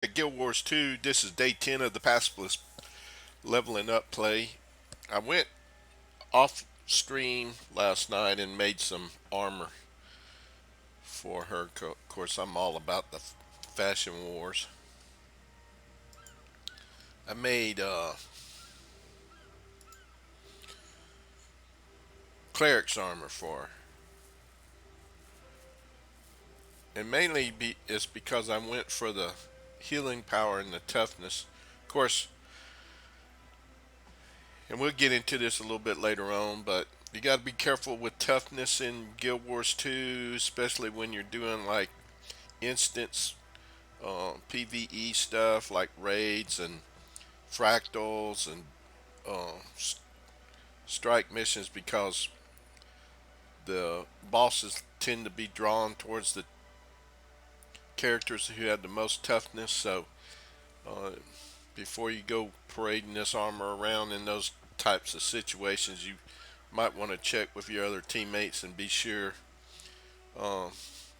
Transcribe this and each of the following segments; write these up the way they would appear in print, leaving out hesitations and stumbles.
At Guild Wars 2, this is day 10 of the Pacifist leveling up play. I went off stream last night and made some armor for her. Of course, I'm all about the fashion wars. I made cleric's armor for her. And mainly it's because I went for the healing power and the toughness. Of course, and we'll get into this a little bit later on, but you got to be careful with toughness in Guild Wars 2, especially when you're doing like instance PvE stuff like raids and fractals and uh, strike missions, because the bosses tend to be drawn towards the characters who have the most toughness. So uh, before you go parading this armor around in those types of situations, you might want to check with your other teammates and be sure uh,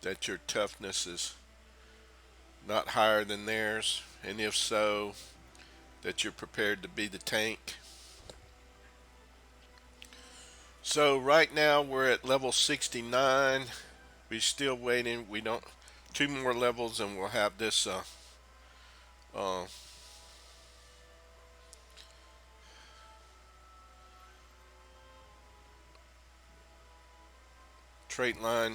that your toughness is not higher than theirs, and if so, that you're prepared to be the tank. So right now we're at level 69. We're still waiting. We don't two more levels and we'll have this uh, trait line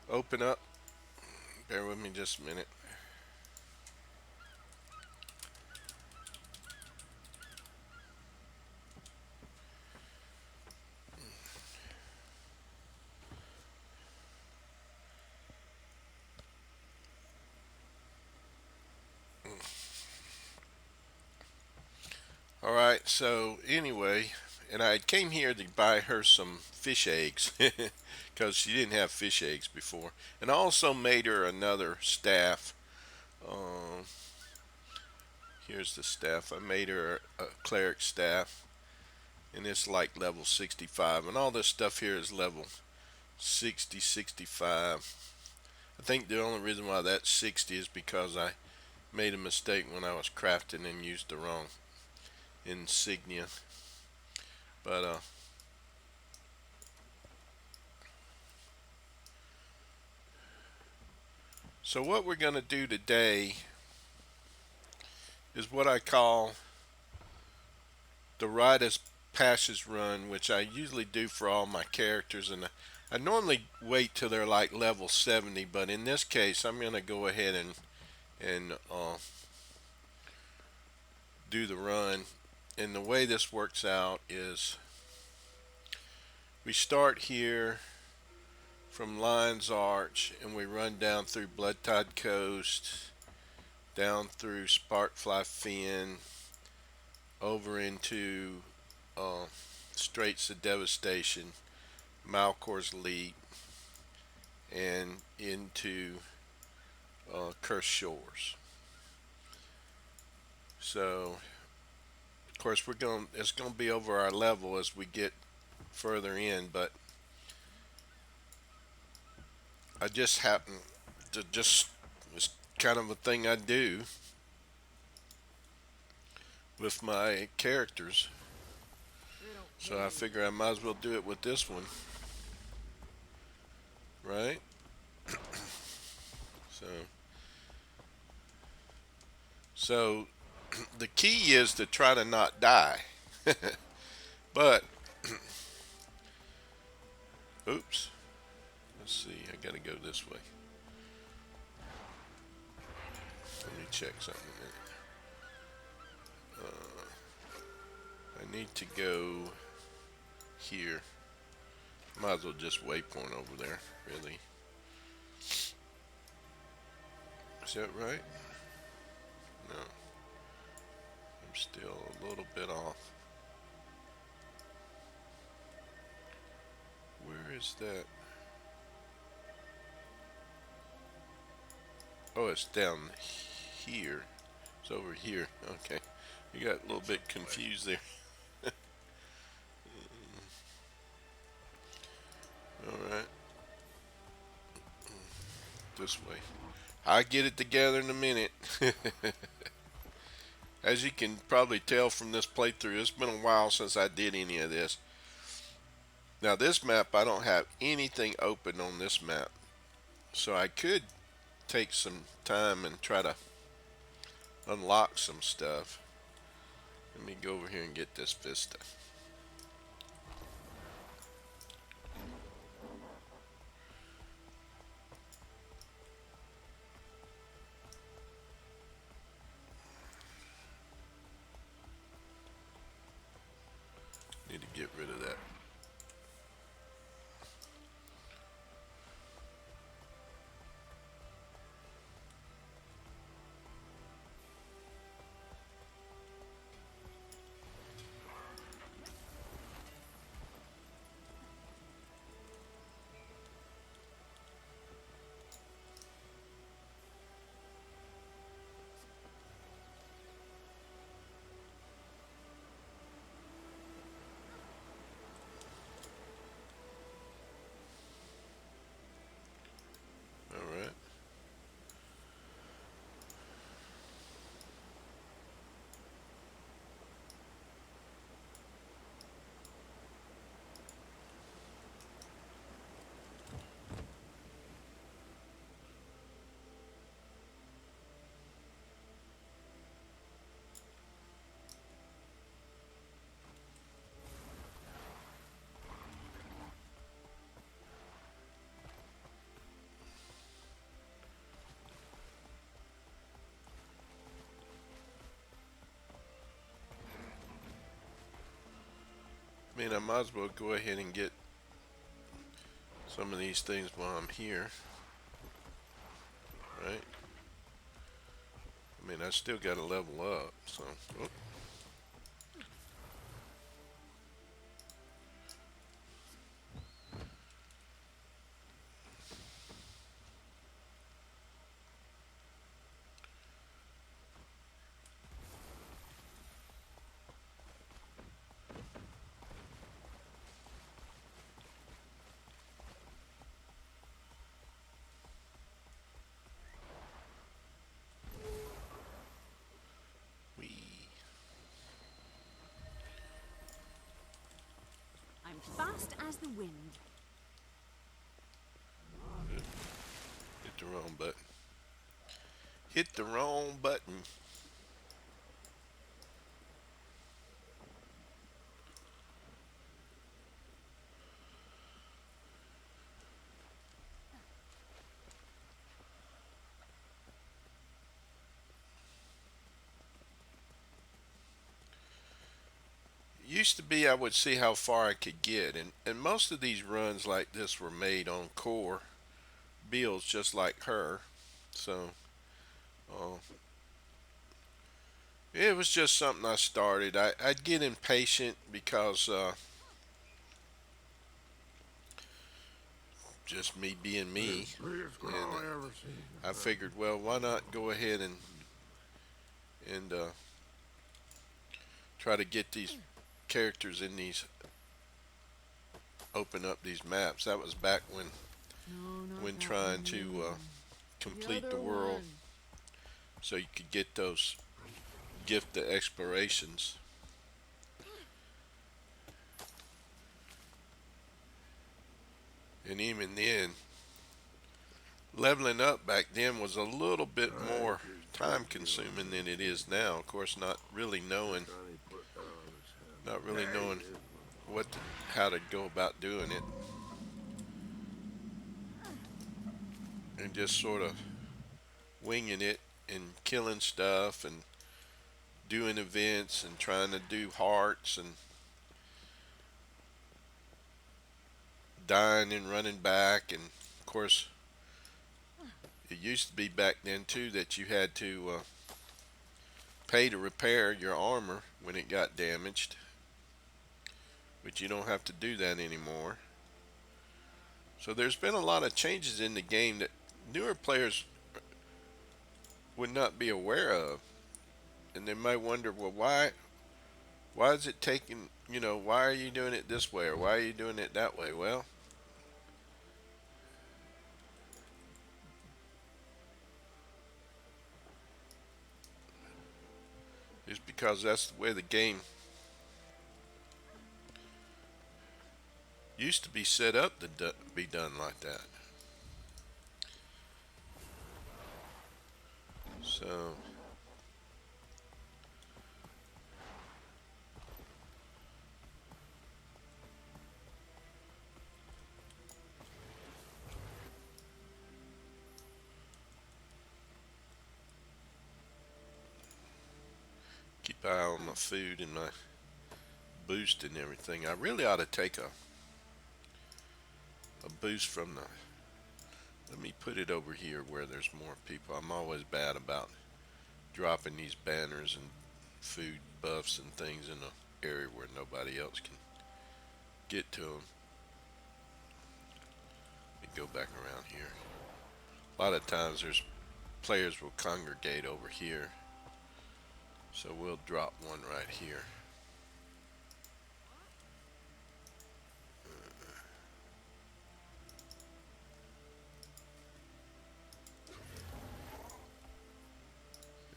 open up. Bear with me just a minute. All right. So anyway, and I came here to buy her some fish eggs because she didn't have fish eggs before, and I also made her another staff. Um, Here's the staff. I made her a cleric staff, and it's like level 65, and all this stuff here is level 60, 65. I think the only reason why that's 60 is because I made a mistake when I was crafting and used the wrong insignia. But so what we're gonna do today is what I call the rite of passage run, which I usually do for all my characters, and I normally wait till they're like level 70, but in this case I'm gonna go ahead and do the run. And the way this works out is we start here from Lion's Arch and we run down through Bloodtide Coast, down through Sparkfly Fen, over into uh, Straits of Devastation, Malcor's Leap, and into Cursed Shores. So, of course, it's gonna be over our level as we get further in, but I just happen to just it's kind of a thing I do with my characters. So I figure I might as well do it with this one, right? So, so the key is to try to not die. But, oops. Let's see. I gotta go this way. Let me check something here. I need to go here. Might as well just waypoint over there, really. Is that right? No. I'm still a little bit off. Where is that? Oh, it's down here. It's over here. Okay. You got a little bit confused there. this way. I get it together in a minute. As you can probably tell from this playthrough, it's been a while since I did any of this. Now this map, I don't have anything open on this map. So I could take some time and try to unlock some stuff. Let me go over here and get this Vista. Need to get rid of that. Alright. I mean, I might as well go ahead and get some of these things while I'm here. Right? I mean, I still got to level up, so. Oh. Wee. I'm fast as the wind. Hit the wrong button. Hit the wrong button. Used to be I would see how far I could get, and most of these runs like this were made on core builds just like her. So uh, it was just something I started. I'd get impatient because just me being me, and I figured, well, why not go ahead and try to get these characters in these, open up these maps. That was back No, not when that trying one, to the other one. complete The the other world, one. so you could get those gift of explorations. And even then, leveling up back then was a little bit more time consuming than it is now. Of course, not really knowing what to, how to go about doing it, and just sort of winging it and killing stuff and doing events and trying to do hearts and dying and running back. And of course, it used to be back then too that you had to pay to repair your armor when it got damaged, but you don't have to do that anymore. So there's been a lot of changes in the game that newer players would not be aware of, and they might wonder, well, why is it taking, why are you doing it this way, or why are you doing it that way? Well, Just because that's the way the game used to be set up to be done like that. So keep an eye on my food and my boost and everything. I really ought to take a boost from the. Let me put it over here where there's more people. I'm always bad about dropping these banners and food buffs and things in an area where nobody else can get to them. Let me go back around here. A lot of times there's players will congregate over here. So we'll drop one right here.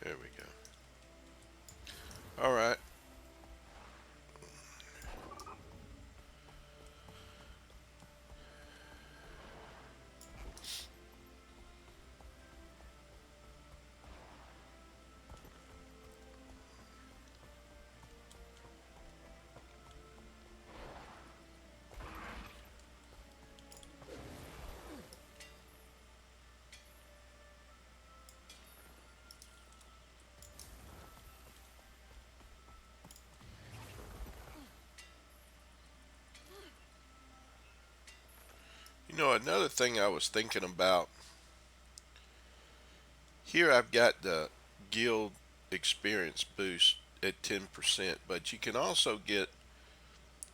There we go. All right. You know, another thing I was thinking about here, I've got the guild experience boost at 10%, but you can also get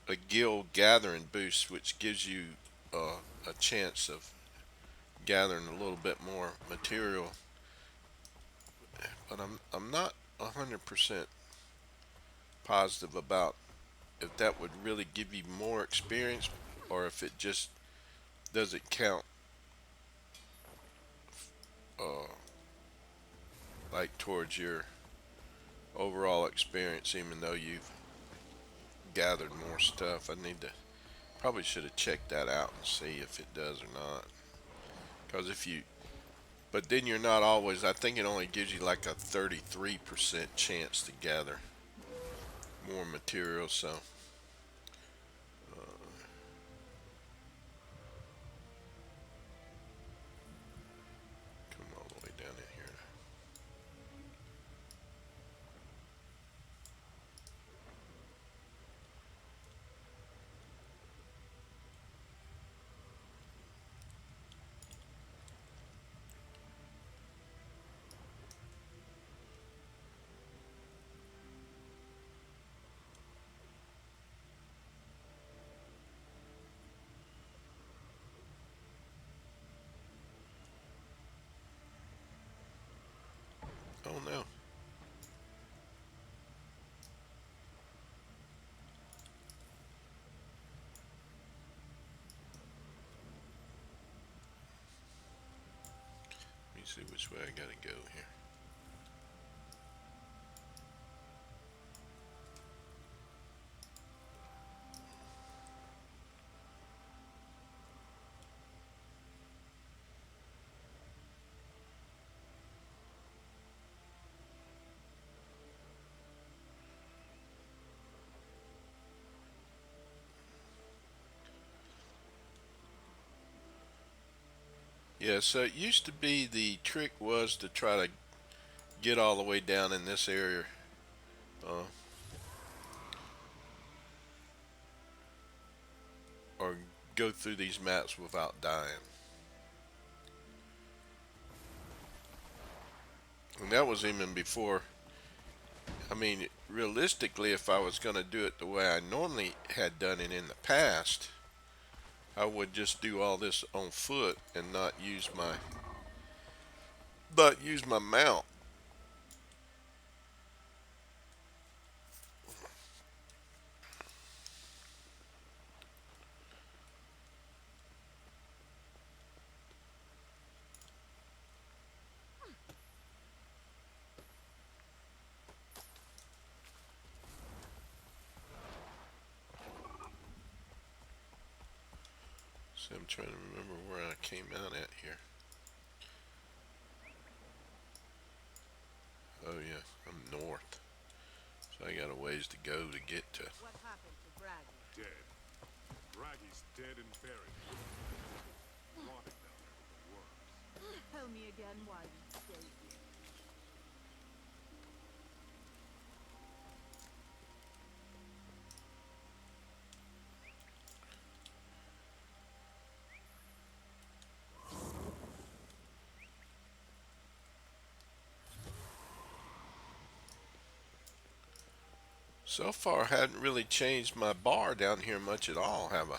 a guild gathering boost, which gives you a chance of gathering a little bit more material. But I'm not 100% positive about if that would really give you more experience or if it just doesn't count uh, like towards your overall experience, even though you've gathered more stuff. I need to probably should have checked that out and see if it does or not. Because if you, but then you're not always. I think it only gives you like a 33% chance to gather more material. So come all the way down in here. Oh no. Let me see which way I gotta go here. Yeah, so it used to be the trick was to try to get all the way down in this area, uh, or go through these maps without dying. And that was even before. I mean, realistically, if I was going to do it the way I normally had done it in the past, I would just do all this on foot and not use my mount. So I'm trying to remember where I came out at here. Oh yeah, I'm north. So I got a ways to go to get to. What happened to Braggy? Dead. Braggy's dead and buried in the forest, rotting down there with the worms. Tell me again why we stay here. So far, I hadn't really changed my bar down here much at all, have I?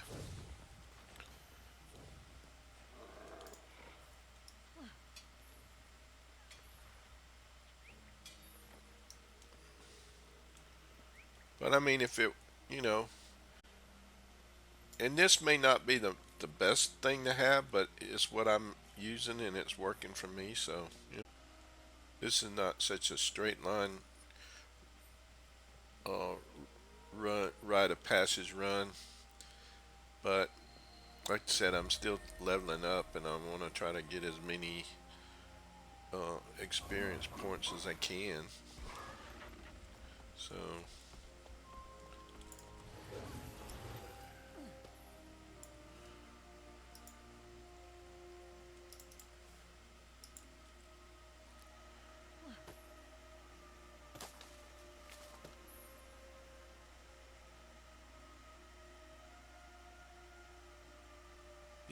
But I mean, if it, you know, and this may not be the best thing to have, but it's what I'm using and it's working for me. So this is not such a straight line uh, rite of passage run. But like I said, I'm still leveling up, and I want to try to get as many experience points as I can. So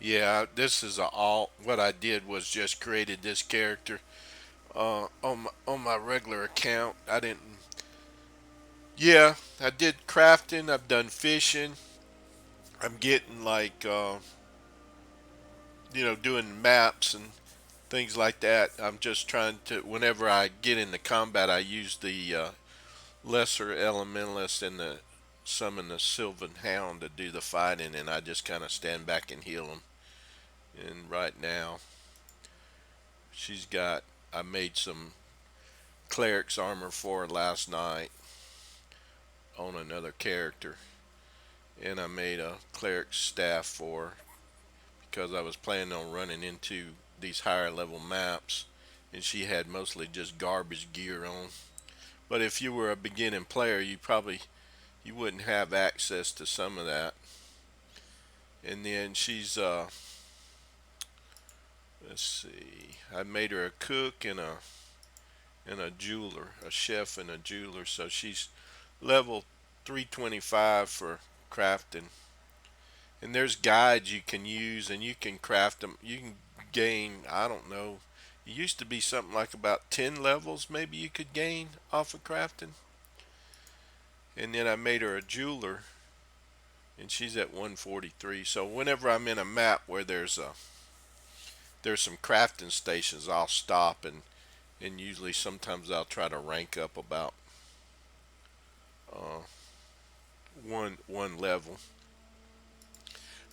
yeah, this is a all. What I did was just created this character on my regular account. I didn't. Yeah, I did crafting. I've done fishing. I'm getting like doing maps and things like that. I'm just trying to. Whenever I get into combat, I use the lesser elementalist and the summon the Sylvan Hound to do the fighting, and I just kind of stand back and heal them. And right now, she's got. I made some cleric's armor for her last night on another character, and I made a cleric's staff for her because I was planning on running into these higher level maps, and she had mostly just garbage gear on. But if you were a beginning player, you wouldn't have access to some of that. And then she's let's see, I made her a cook and a jeweler, a chef and a jeweler. So she's level 325 for crafting. And there's guides you can use, and you can craft them. You can gain, I don't know, it used to be something like about 10 levels maybe you could gain off of crafting. And then I made her a jeweler, and she's at 143. So whenever I'm in a map where there's some crafting stations, I'll stop and usually sometimes I'll try to rank up about uh, one level.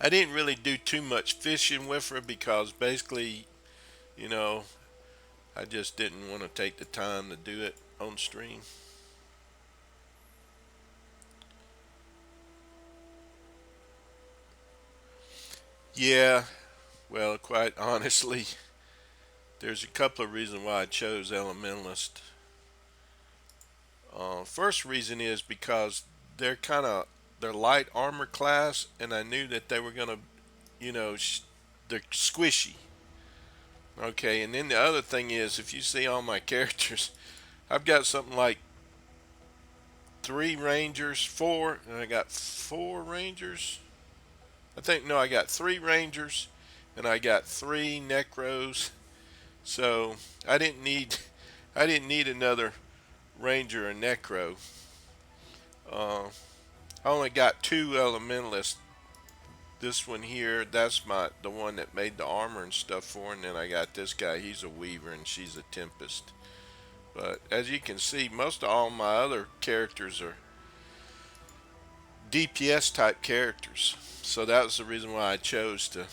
I didn't really do too much fishing with her because basically, you know, I just didn't want to take the time to do it on stream. Yeah, well, quite honestly, there's a couple of reasons why I chose Elementalist. First reason is because they're kind of they're light armor class, and I knew that they were gonna, you know, they're squishy. Okay, and then the other thing is, if you see all my characters, I've got something like three rangers, four, and I got four rangers. I think no, I got three rangers, and I got three necros. So I didn't need, I didn't need another ranger or necro. Uh, I only got two elementalists. This one here, that's the one that made the armor and stuff for, and then I got this guy. He's a weaver, and she's a tempest. But as you can see, most of all my other characters are DPS type characters. So that was the reason why I chose to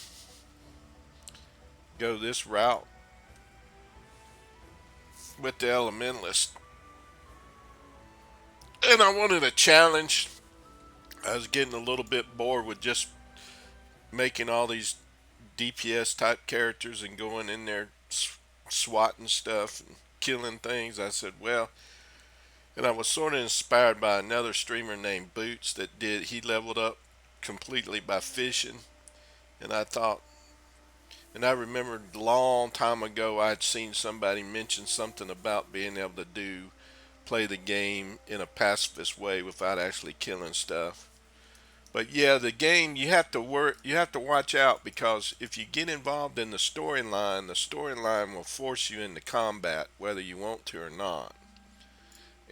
go this route with the elementalist. And I wanted a challenge. I was getting a little bit bored with just making all these DPS type characters and going in there swatting stuff and killing things. I said, well, and I was sort of inspired by another streamer named Boots that he leveled up completely by fishing. And I thought, and I remembered a long time ago I'd seen somebody mention something about being able to play the game in a pacifist way without actually killing stuff. But yeah, the game you have to watch out because if you get involved in the storyline will force you into combat whether you want to or not.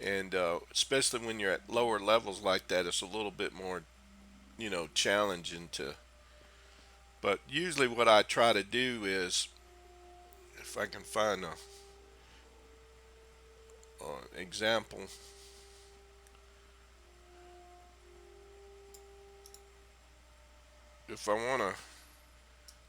And especially when you're at lower levels like that, it's a little bit more, challenging to. But usually, what I try to do is, if I can find a example, if I wanna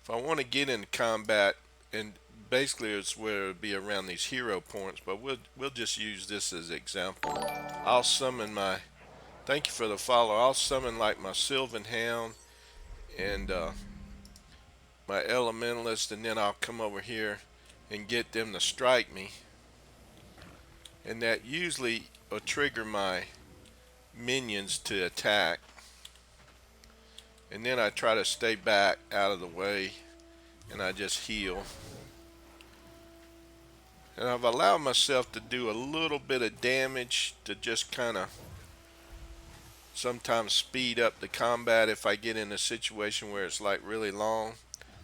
if I wanna get into combat, and basically it's where it'd be around these hero points, but we'll just use this as example. I'll summon my. Thank you for the follow. I'll summon like my Sylvan Hound and my Elementalist, and then I'll come over here and get them to strike me, and that usually will trigger my minions to attack. And then I try to stay back out of the way and I just heal. And I've allowed myself to do a little bit of damage to just kind of sometimes speed up the combat if I get in a situation where it's like really long.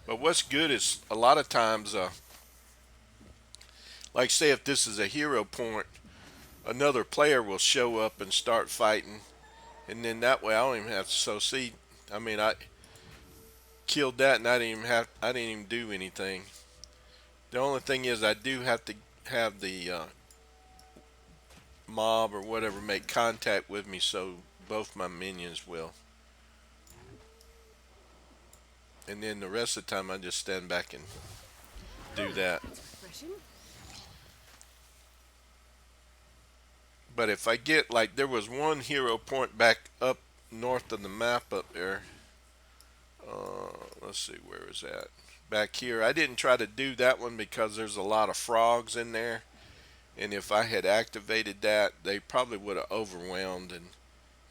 But what's good is a lot of times, like say if this is a hero point, another player will show up and start fighting, and then that way I don't even have to. So see, I mean, I killed that and I didn't even do anything. The only thing is I do have to have the mob or whatever make contact with me so both my minions will. And then the rest of the time I just stand back and do that. That's refreshing. But if I get like there was one hero point back up north of the map up there. Let's see, where is that? Back here. I didn't try to do that one because there's a lot of frogs in there. And if I had activated that, they probably would have overwhelmed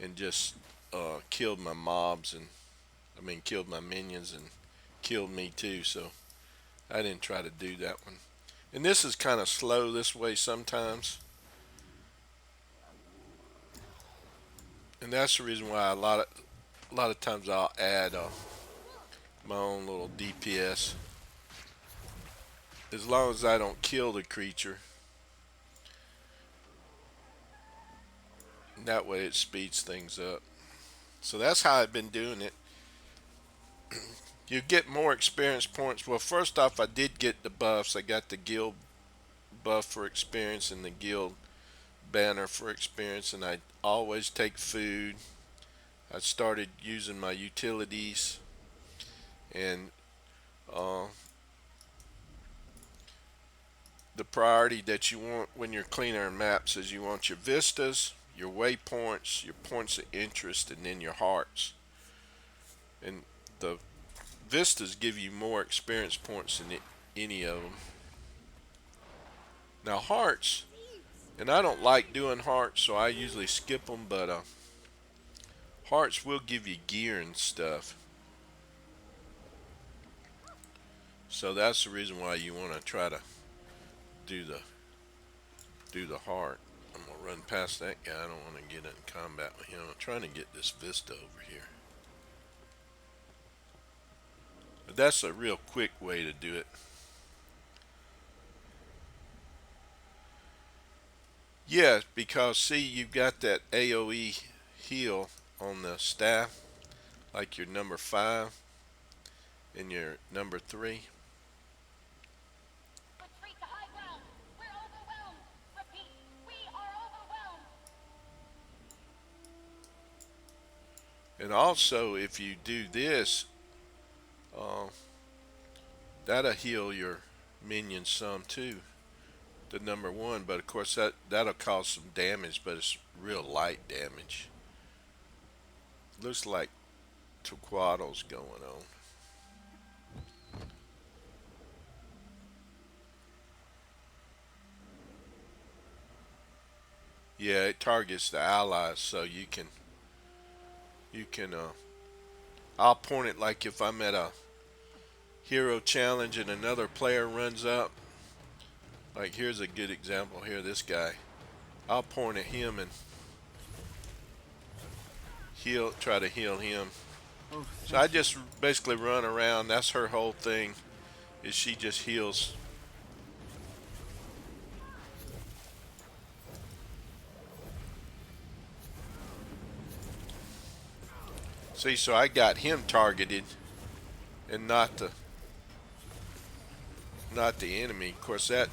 and just killed my mobs and killed my minions and killed me too. So I didn't try to do that one. And this is kind of slow this way sometimes. And that's the reason why a lot of times I'll add my own little DPS. As long as I don't kill the creature. That way it speeds things up. So that's how I've been doing it. You get more experience points. Well, first off, I did get the buffs. I got the guild buff for experience and the guild banner for experience, and I always take food. I started using my utilities, and the priority that you want when you're cleaning maps is you want your vistas, your waypoints, your points of interest, and then your hearts. And the vistas give you more experience points than any of them. Now hearts, and I don't like doing hearts, so I usually skip them, but hearts will give you gear and stuff. So that's the reason why you want to try to do the heart. I'm gonna run past that guy. I don't want to get in combat with him. I'm trying to get this vista over here. But that's a real quick way to do it. Yeah, because see, you've got that AoE heal on the staff, like your number 5 and your number 3. Retreat to high ground. We're overwhelmed. Repeat, we are overwhelmed. And also, if you do this, that'll heal your minions some too. The number 1, but of course that'll cause some damage, but it's real light damage. Looks like Torquado's going on. Yeah, it targets the allies, so you can I'll point it like if I'm at a hero challenge and another player runs up. Like here's a good example here, this guy. I'll point at him and try to heal him. Oh, So I thank you. just basically run around. That's her whole thing, is she just heals. See, so I got him targeted and not the enemy. Of course, that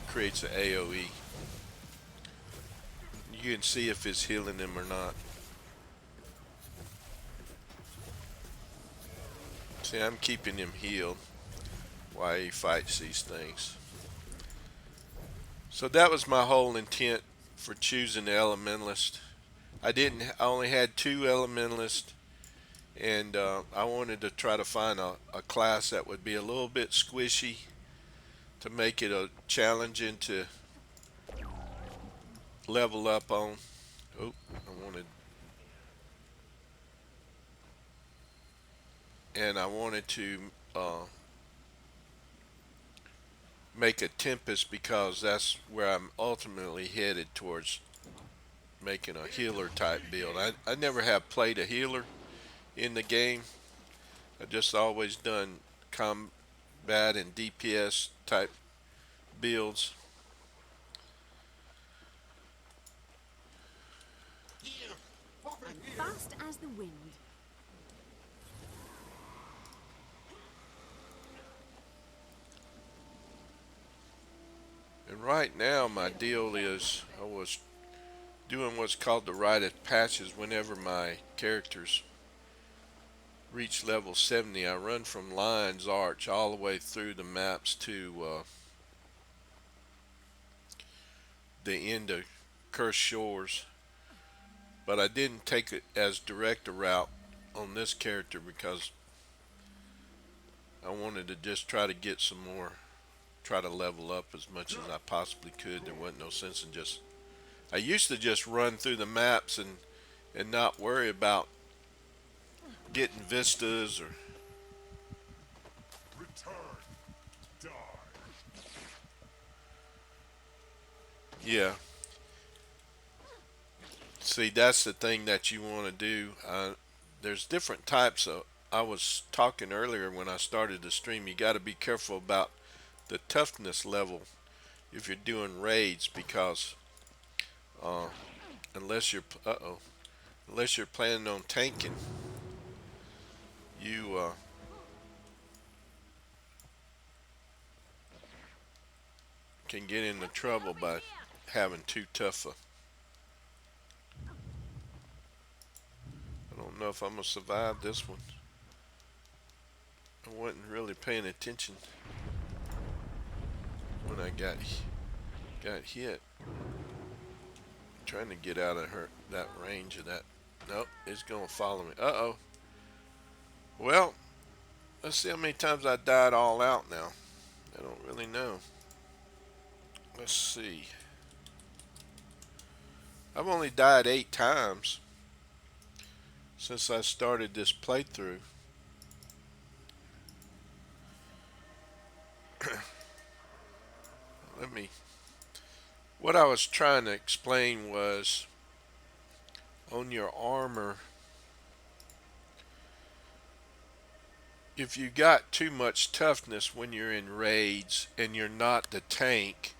creates an AOE. You can see if it's healing him or not. See, I'm keeping him healed while he fights these things. So that was my whole intent for choosing the elementalist. I only had two elementalists, and I wanted to try to find a class that would be a little bit squishy to make it a challenging to level up on. Oh, I wanted to uh, make a Tempest because that's where I'm ultimately headed towards making a healer type build. I never have played a healer in the game. I just always done combat and DPS type builds. I'm fast as the wind. And right now my deal is I was doing what's called the rite of passage. Whenever my characters reach level 70, I run from Lion's Arch all the way through the maps to the end of Cursed Shores. But I didn't take it as direct a route on this character because I wanted to just try to get some more, try to level up as much as I possibly could. There wasn't no sense in just, I used to just run through the maps and not worry about getting vistas or, Return. Die. yeah. See, that's the thing that you want to do. There's different types of, I was talking earlier when I started the stream, you got to be careful about the toughness level if you're doing raids because uh, unless you're, unless you're planning on tanking, you can get into trouble by having too tough a. I don't know if I'm gonna survive this one. I wasn't really paying attention when I got hit. Trying to get out of that range of that. Nope, it's gonna follow me. Uh-oh. Well, let's see how many times I died all out now. I don't really know. Let's see. I've only died 8 times since I started this playthrough. Let me. What I was trying to explain was on your armor, if you got too much toughness when you're in raids and you're not the tank,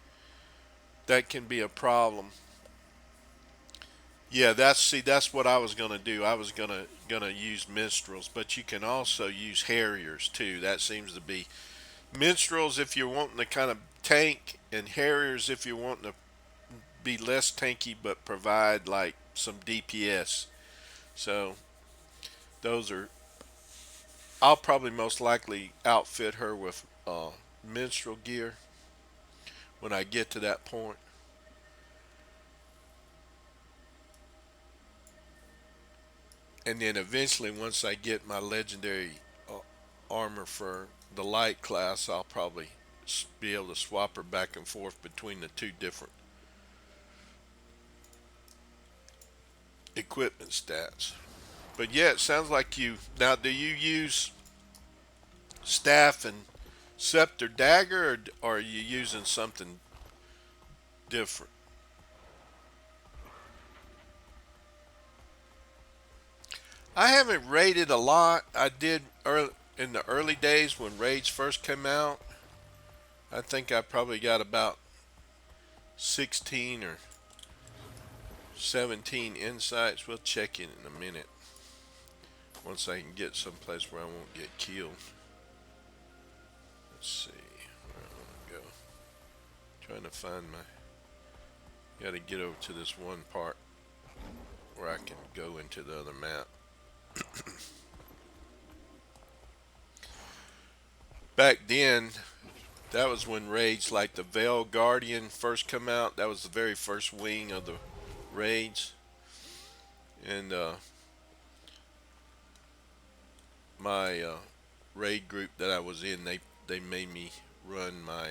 that can be a problem. Yeah, that's what I was gonna do. I was gonna use minstrels, but you can also use harriers too. That seems to be minstrels if you're wanting to kind of tank, and harriers if you're wanting to be less tanky but provide like some DPS. So those are. I'll probably most likely outfit her with minstrel gear when I get to that point. And then eventually, once I get my legendary uh, armor for the light class, I'll probably be able to swap her back and forth between the two different equipment stats. But yeah, it sounds like you. Now, do you use staff and scepter dagger, or are you using something different? I haven't raided a lot. I did in the early days when raids first came out. I think I probably got about 16 or 17 insights. We'll check in a minute once I can get someplace where I won't get killed. Let's see where I want to go. Trying to find my. Got to get over to this one part where I can go into the other map. Back then, that was when raids like the Veil Guardian first come out. That was the very first wing of the raids, and my raid group that I was in, they made me run my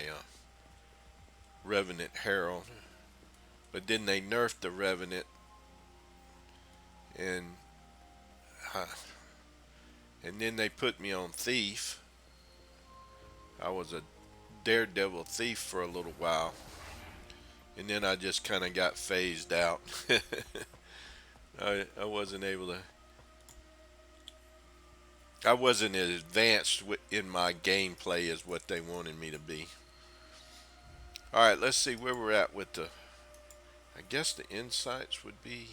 Revenant Herald, but then they nerfed the Revenant, and uh, and then they put me on Thief. I was a daredevil thief for a little while, and then I just kind of got phased out. I wasn't able to. I wasn't as advanced in my gameplay as what they wanted me to be. All right, let's see where we're at with the. I guess the insights would be.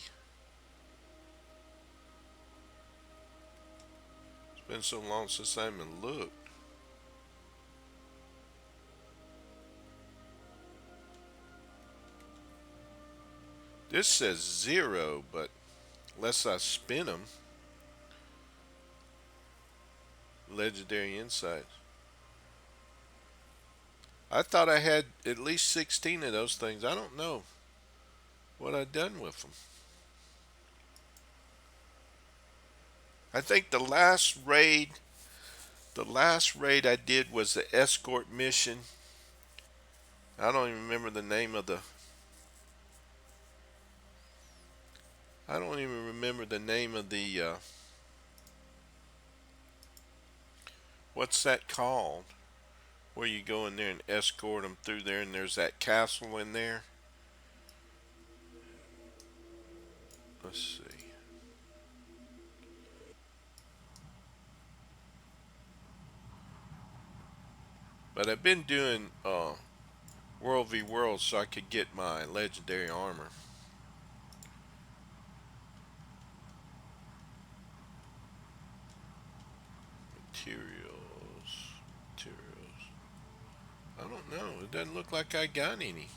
It's been so long since I even looked. This says 0, but unless I spin them, legendary insights. I thought I had at least 16 of those things. I don't know what I've done with them. I think the last raid I did was the escort mission. I don't even remember the name of the. I don't even remember the name of the. What's that called? Where you go in there and escort them through there, and there's that castle in there. Let's see. But I've been doing World v World so I could get my legendary armor. Materials. Materials. I don't know. It doesn't look like I got any.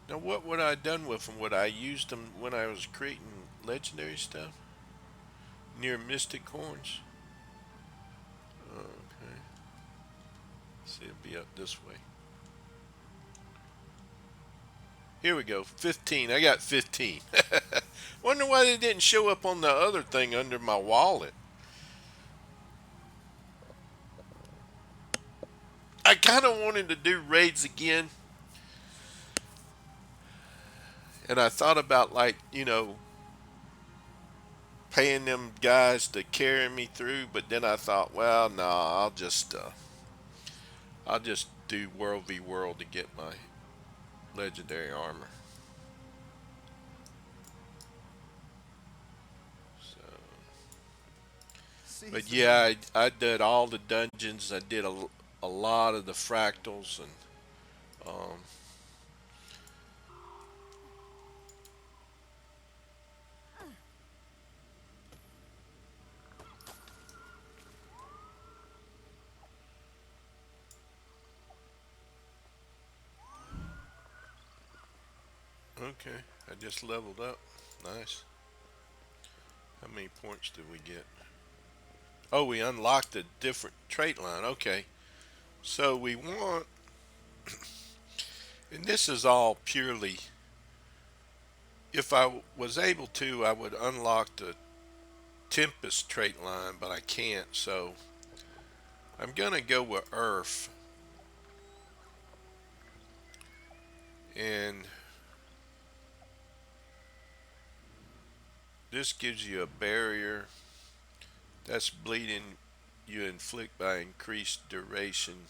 Now, what would I have done with them? Would I used them when I was creating legendary stuff? Near Mystic Horns? Okay. See, it'll be up this way. Here we go. 15. I got 15. Wonder why they didn't show up on the other thing under my wallet. I kind of wanted to do raids again. And I thought about, like, paying them guys to carry me through. But then I thought, well, no, I'll just do World v World to get my legendary armor. So, but yeah, I did all the dungeons. I did a lot of the fractals, and okay, I just leveled up. Nice. How many points did we get? Oh, we unlocked a different trait line. Okay. So we want, and this is all purely, if I was able to, I would unlock the Tempest trait line, but I can't. So I'm going to go with Earth. And This gives you a barrier. That's bleeding you inflict by increased duration.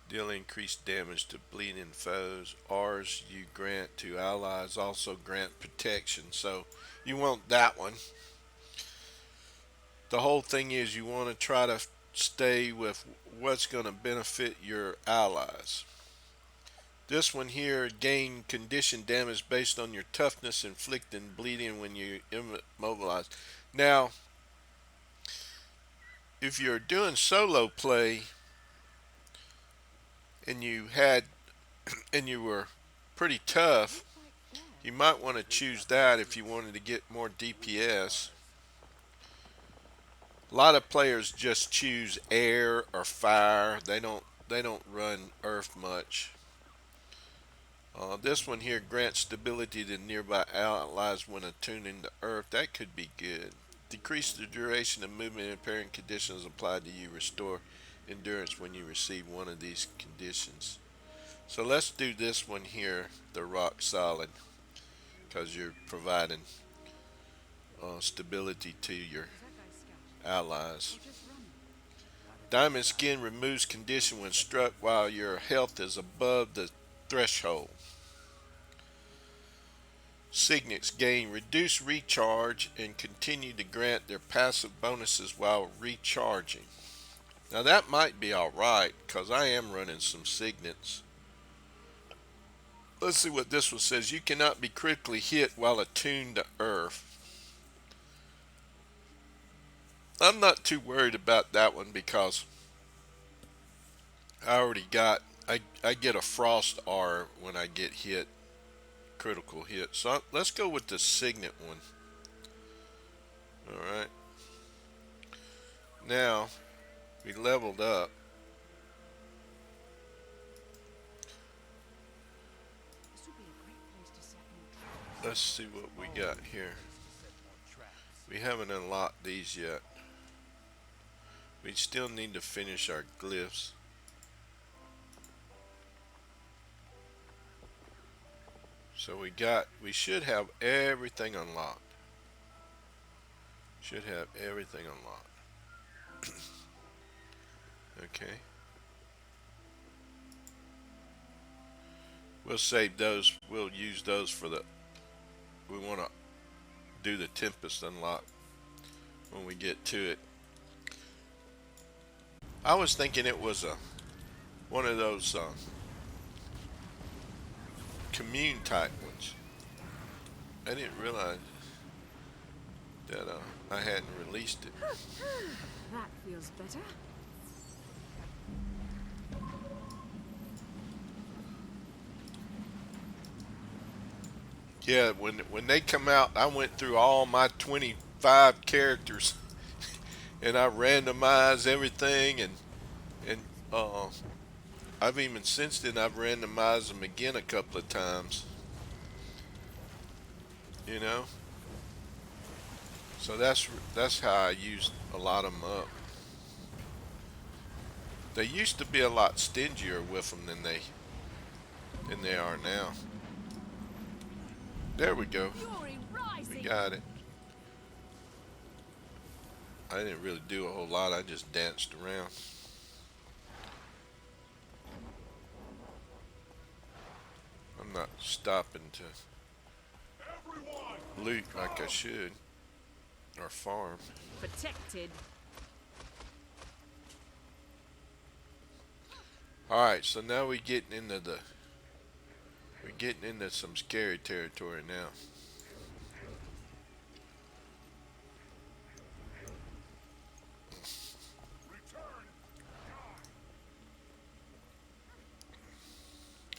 Deal increased damage to bleeding foes. R's you grant to allies also grant protection. So you want that one. The whole thing is you want to try to stay with what's going to benefit your allies. This one here, gain condition damage based on your toughness, inflicting bleeding when you immobilize. Now, if you're doing solo play and you were pretty tough, you might want to choose that if you wanted to get more DPS. A lot of players just choose air or fire. They don't run earth much. This one here grants stability to nearby allies when attuning to earth. That could be good. Decrease the duration of movement impairing conditions applied to you. Restore endurance when you receive one of these conditions. So let's do this one here, the rock solid, because you're providing stability to your Is that guy scouting allies. or just running? Diamond skin removes condition when struck while your health is above the threshold. Signets gain reduced recharge and continue to grant their passive bonuses while recharging. Now that might be alright because I am running some signets. Let's see what this one says. You cannot be critically hit while attuned to earth. I'm not too worried about that one because I already got I get a frost R when I get hit, critical hit. So let's go with the signet one. Alright. Now we leveled up. This would be a great place to set more traps. Let's see what we got here. We haven't unlocked these yet. We still need to finish our glyphs. So we should have everything unlocked. Should have everything unlocked. Okay. We'll save those. We'll use those for we want to do the Tempest unlock when we get to it. I was thinking it was one of those commune type ones. I didn't realize that I hadn't released it. That feels better. Yeah, when they come out, I went through all my 25 characters and I randomized everything and uh, I've even since then I've randomized them again a couple of times. You know, so that's how I used a lot of them up. They used to be a lot stingier with them than they are now. There we go. Fury We rising. got it. I didn't really do a whole lot. I just danced around. I'm not stopping to loot like I should. Or farm. Protected. Alright, so now we're getting into some scary territory now.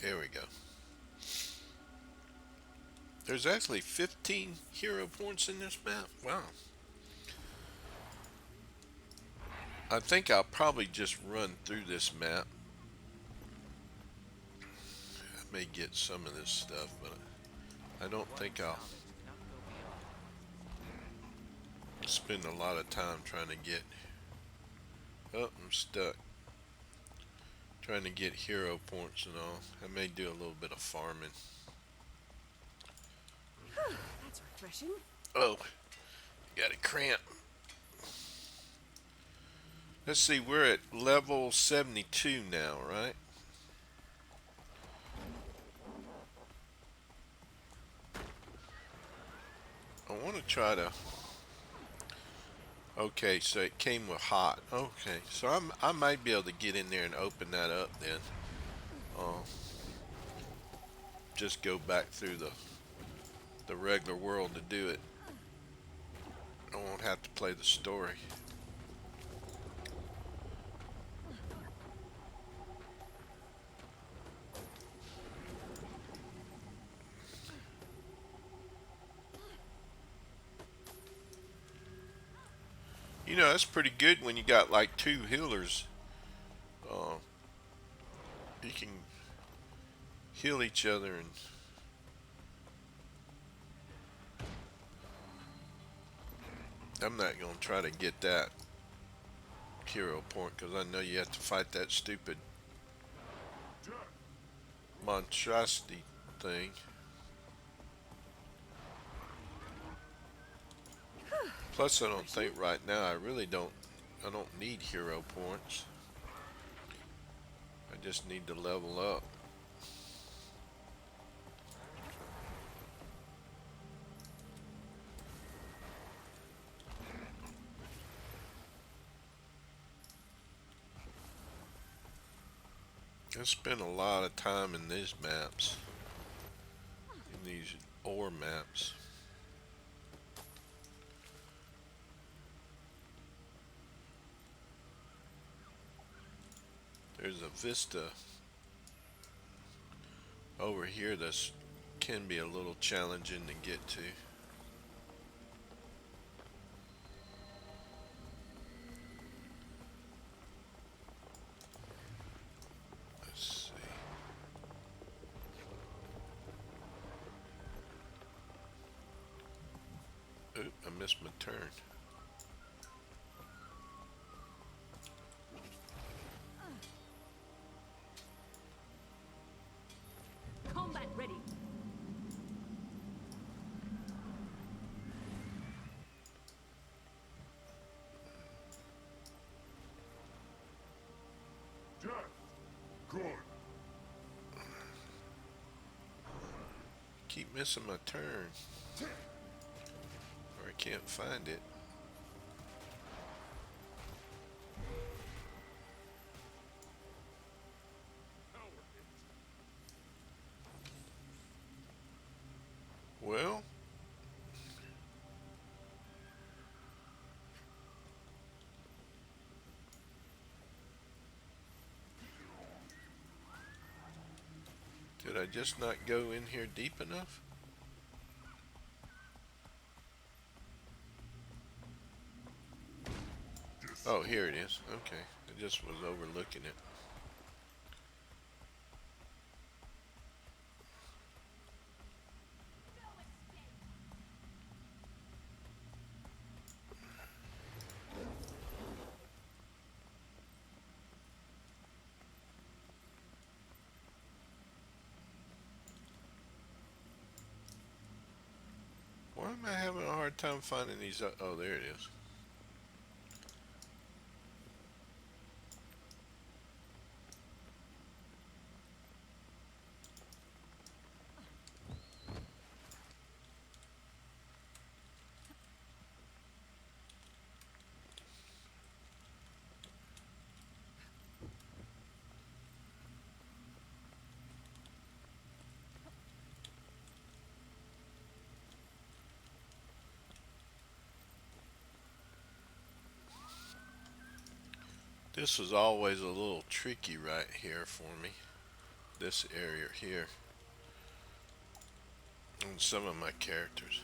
There we go. There's actually 15 hero points in this map. Wow. I think I'll probably just run through this map. I may get some of this stuff, but I don't think I'll spend a lot of time trying to get. Oh, I'm stuck. Trying to get hero points and all. I may do a little bit of farming. That's refreshing. Oh, got a cramp. Let's see, we're at level 72 now, right? I want to try to. Okay, so it came with hot. Okay, so I might be able to get in there and open that up then. Uh, just go back through the regular world to do it. I won't have to play the story. You know, that's pretty good when you got like two healers. Uh, you can heal each other, and I'm not going to try to get that hero point because I know you have to fight that stupid monstrosity thing. Plus, I don't think right now I don't need hero points. I just need to level up. I spent a lot of time in these maps, in these ore maps. There's a vista over here that can be a little challenging to get to. Let's see. Oop, I missed my turn. Combat ready. Death. Good. Keep missing my turn. Or I can't find it. Well, did I just not go in here deep enough? Oh, here it is. Okay. I just was overlooking it. Why am I having a hard time finding these? Oh, there it is. This was always a little tricky right here for me. This area here. On some of my characters.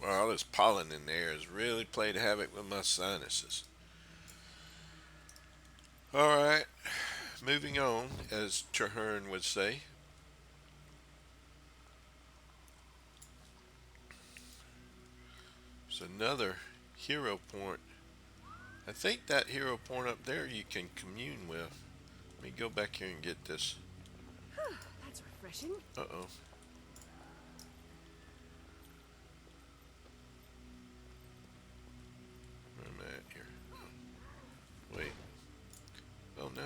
Well, all this pollen in there has really played havoc with my sinuses. Alright, moving on, as Traherne would say. There's another hero point. I think that hero point up there you can commune with. Let me go back here and get this. That's refreshing. Uh-oh. Where am I at here? Wait. Oh no.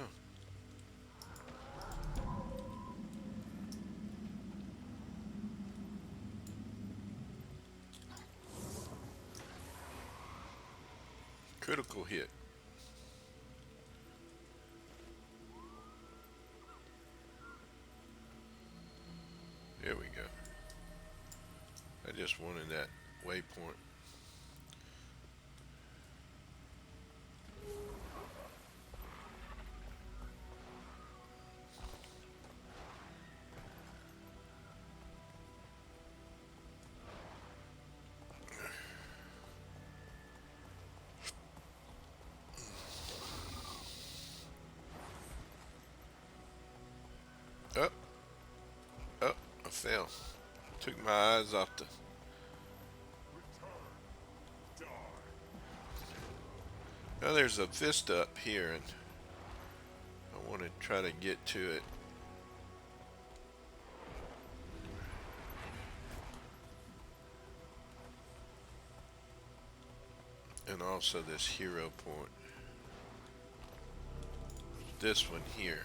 Critical hit. There we go. I just wanted that waypoint. Up, up, I fell. Took my eyes off the. Die. Now there's a vista up here, and I want to try to get to it. And also this hero point. This one here.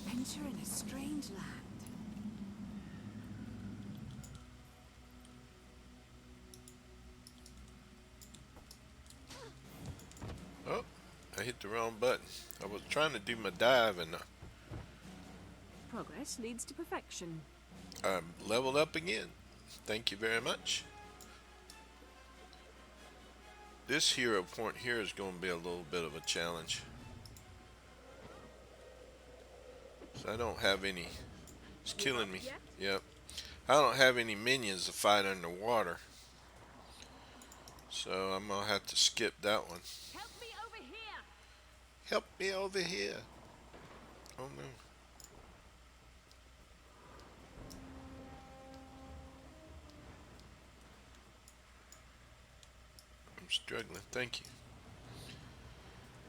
Venture in a strange land. Oh, I hit the wrong button. I was trying to do my dive, and Progress leads to perfection. I'm leveled up again. Thank you very much. This hero point here is going to be a little bit of a challenge. So I don't have any. It's killing me. Yep. I don't have any minions to fight underwater. So I'm going to have to skip that one. Help me over here! Help me over here. Oh no. I'm struggling. Thank you.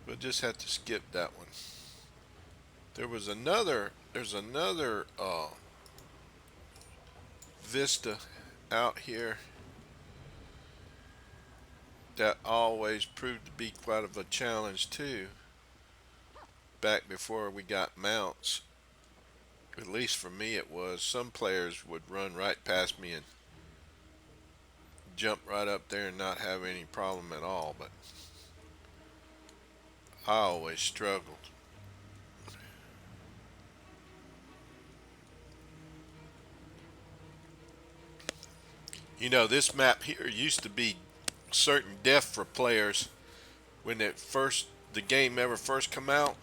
We'll just have to skip that one. There's another vista out here that always proved to be quite of a challenge too. Back before we got mounts, at least for me it was. Some players would run right past me and jump right up there and not have any problem at all, but I always struggled. You know, this map here used to be certain death for players when the game ever first come out.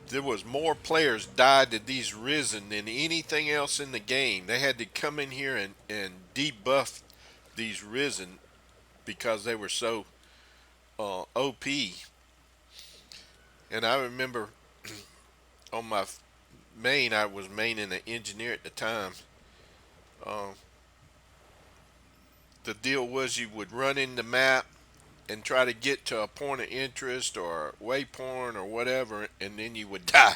There was more players died to these risen than anything else in the game. They had to come in here and debuff these risen because they were so OP. And I remember on my main, I was maining an engineer at the time. Uh, the deal was you would run in the map and try to get to a point of interest or waypoint or whatever, and then you would die.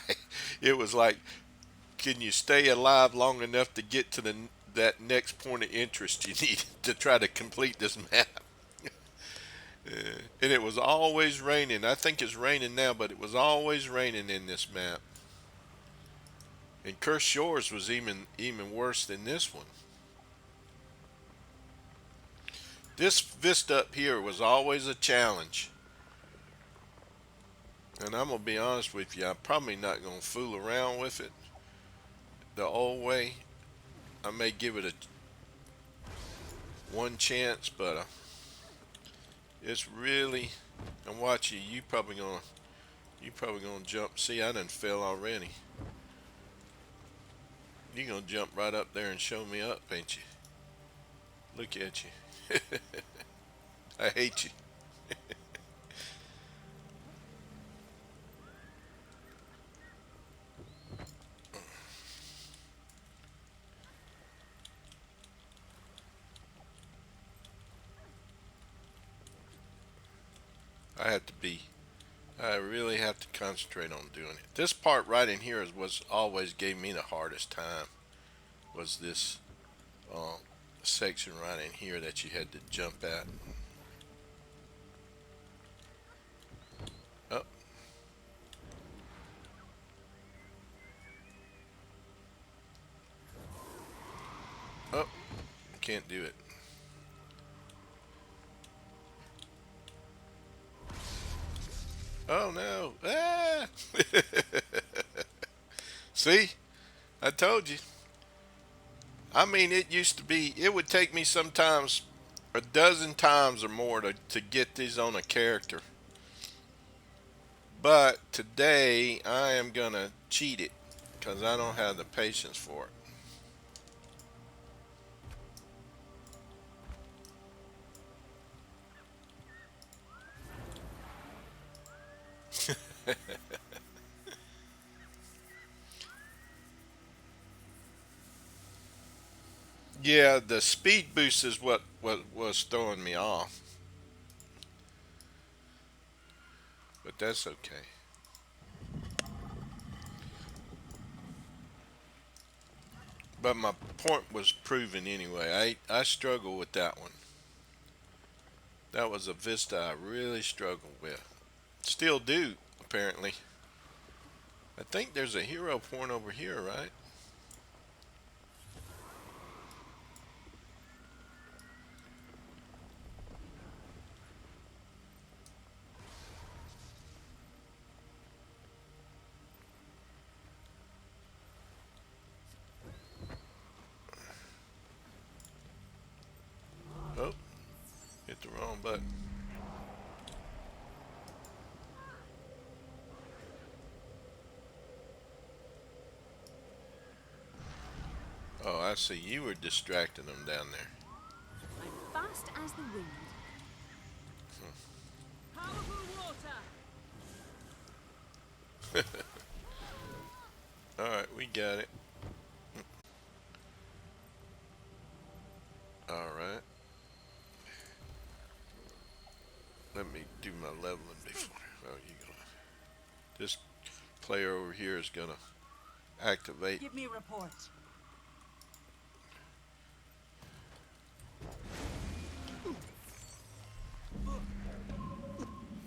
It was like, can you stay alive long enough to get to that next point of interest you need to try to complete this map? And it was always raining. I think it's raining now, but it was always raining in this map. And Cursed Shores was even worse than this one. This vista up here was always a challenge. And I'm gonna be honest with you, I'm probably not gonna fool around with it the old way. I may give it a one chance, but it's really. And watch you. You probably gonna jump. See, I done fell already. You gonna jump right up there and show me up, ain't you? Look at you. I hate you. I have to be. I really have to concentrate on doing it. This part right in here is what's always gave me the hardest time. Was this uh, section right in here that you had to jump at? Oh, oh, can't do it. Oh no! Ah! See, I told you. I mean, it used to be. It would take me sometimes a dozen times or more to get these on a character. But today I am gonna cheat it because I don't have the patience for it. Yeah, the speed boost is what was throwing me off, but that's okay. But my point was proven anyway. I struggle with that one. That was a vista I really struggled with. Still do, apparently. I think there's a hero point over here, right? Oh, hit the wrong button. Oh, I see. You were distracting them down there. I'm fast as the wind. Powerful water! All right, we got it. All right. Let me do my leveling before. Oh, you gonna? This player over here is gonna activate. Give me a report.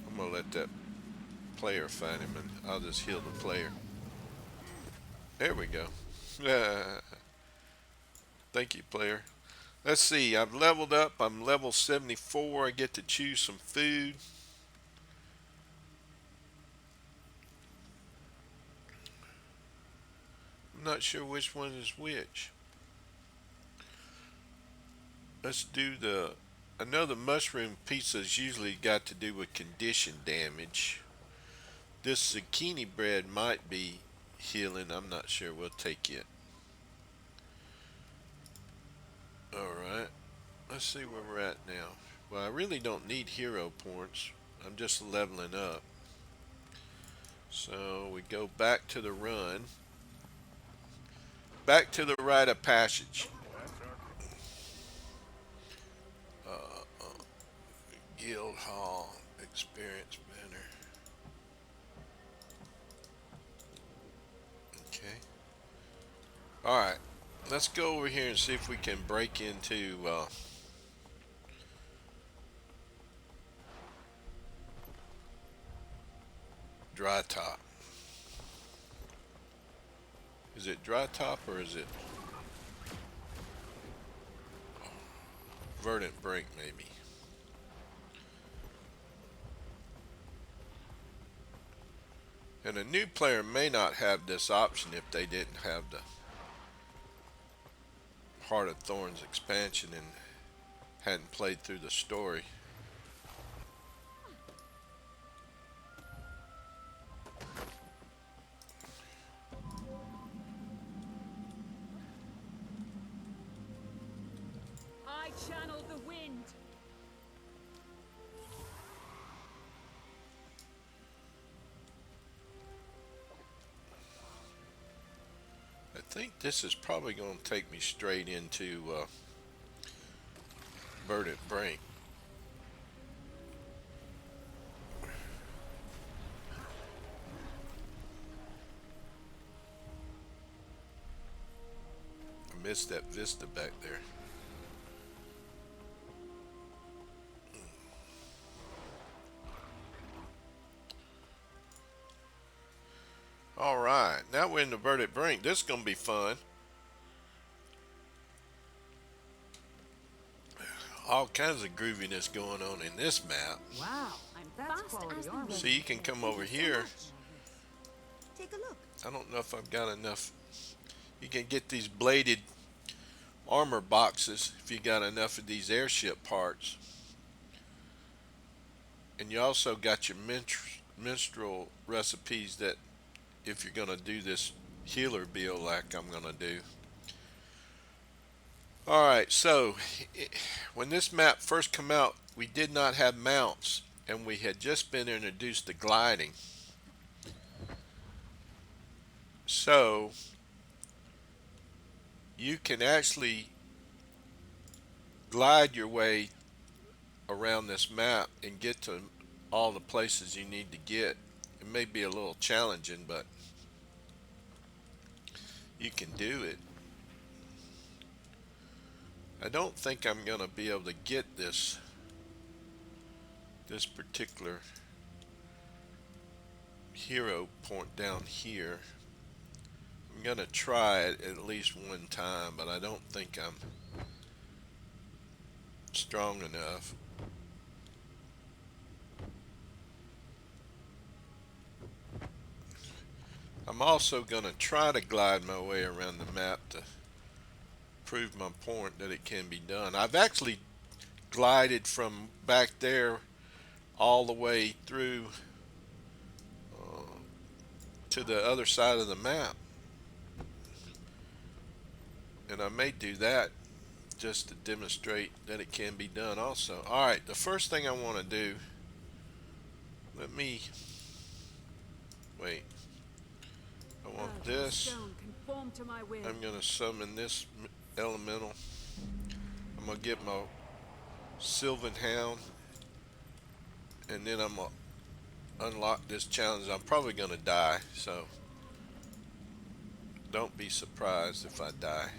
I'm gonna let that player fight him, and I'll just heal the player. There we go. Thank you, player. Let's see. I've leveled up. I'm level 74. I get to choose some food. I'm not sure which one is which. Let's do the. I know the mushroom pizza's usually got to do with condition damage. This zucchini bread might be healing. I'm not sure. We'll take it. Alright. Let's see where we're at now. Well, I really don't need hero points. I'm just leveling up. So we go back to the run. Back to the rite of passage. Guild Hall. Experience banner. Okay. Alright. Let's go over here and see if we can break into dry top. Is it dry top or is it verdant brink maybe? And a new player may not have this option if they didn't have the Heart of Thorns expansion and hadn't played through the story. I channel the wind. I think this is probably going to take me straight into Verdant Brink. I missed that vista back there. All right, now we're in the Verdant Brink. This is going to be fun. All kinds of grooviness going on in this map. Wow, that's Fast quality as the armor. wind. See, you can come over here. Take a look. I don't know if I've got enough. You can get these bladed armor boxes if you got enough of these airship parts. And you also got your minstrel recipes that if you're going to do this healer build like I'm going to do. Alright, so when this map first came out, we did not have mounts, and we had just been introduced to gliding. So you can actually glide your way around this map and get to all the places you need to get. It may be a little challenging, but you can do it. I don't think I'm going to be able to get this particular hero point down here. I'm going to try it at least one time, but I don't think I'm strong enough. I'm also going to try to glide my way around the map to prove my point that it can be done. I've actually glided from back there all the way through to the other side of the map, and I may do that just to demonstrate that it can be done also. Alright, the first thing I want to do, let me wait, I want this. Stone conform to my will. I'm going to summon this elemental. I'm going to get my Sylvan Hound, and then I'm going to unlock this challenge. I'm probably going to die, so don't be surprised if I die.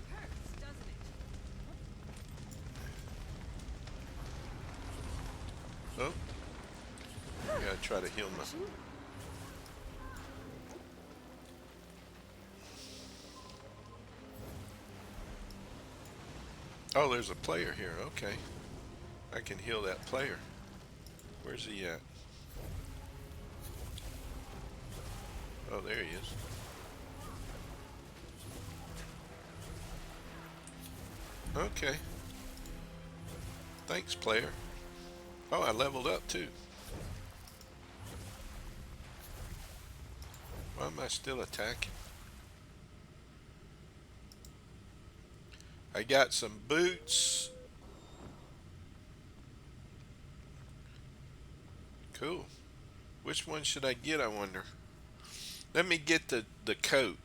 Hurts, doesn't it? Oh, I gotta try to heal my. Oh, there's a player here. Okay, I can heal that player. Where's he at? Oh, there he is. Okay. Thanks, player. Oh, I leveled up too. Why am I still attacking? I got some boots. Cool. Which one should I get, I wonder? Let me get the coat.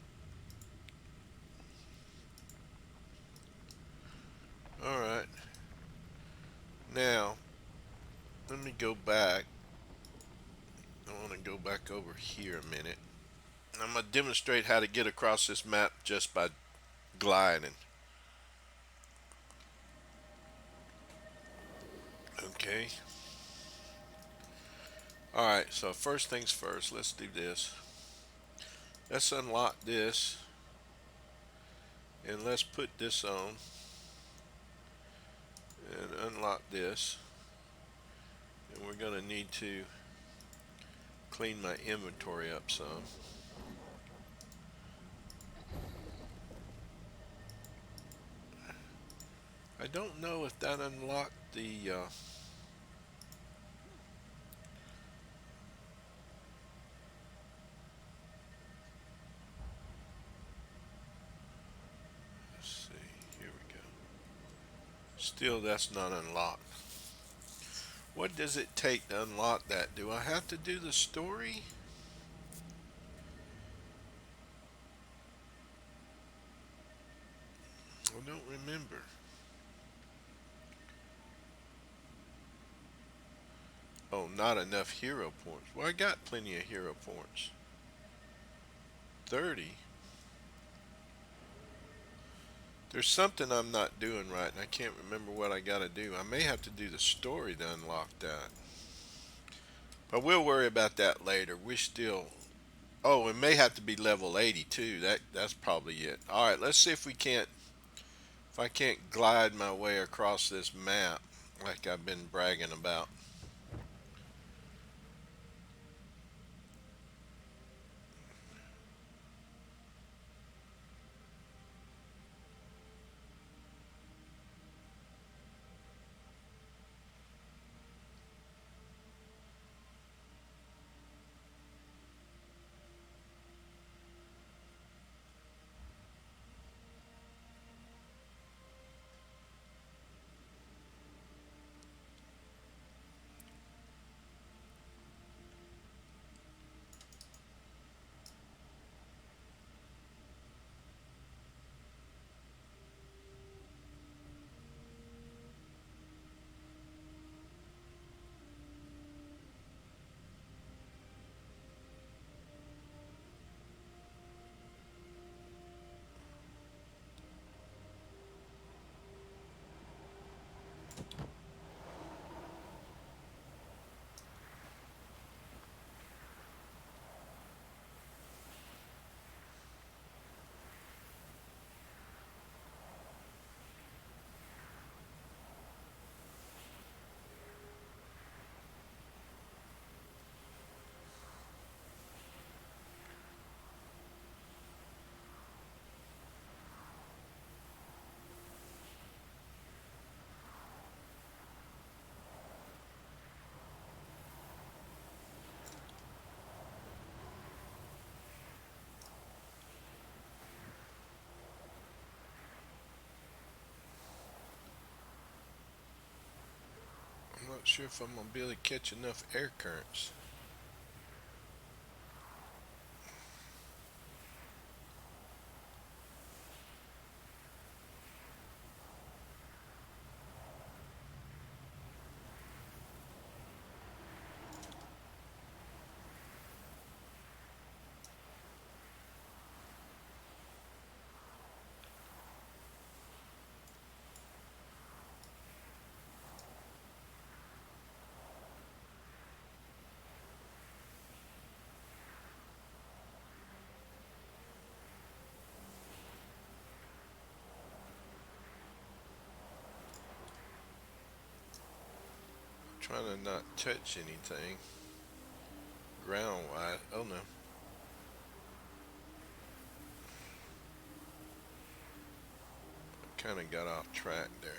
Alright. Now, let me go back. I want to go back over here a minute. I'm going to demonstrate how to get across this map just by gliding. Okay. Alright, so first things first, let's do this. Let's unlock this. And let's put this on. And unlock this. And we're gonna need to clean my inventory up some. I don't know if that unlocked the let's see, here we go. Still, that's not unlocked. What does it take to unlock that? Do I have to do the story? I don't remember. Oh, not enough hero points. Well, I got plenty of hero points. 30. There's something I'm not doing right, and I can't remember what I gotta do. I may have to do the story to unlock that. But we'll worry about that later. We're still. Oh, it may have to be level 80 too. That's probably it. All right, let's see if we can't. If I can't glide my way across this map like I've been bragging about. I'm not sure if I'm gonna be able to catch enough air currents. Trying to not touch anything ground wise. Oh no. Kind of got off track there.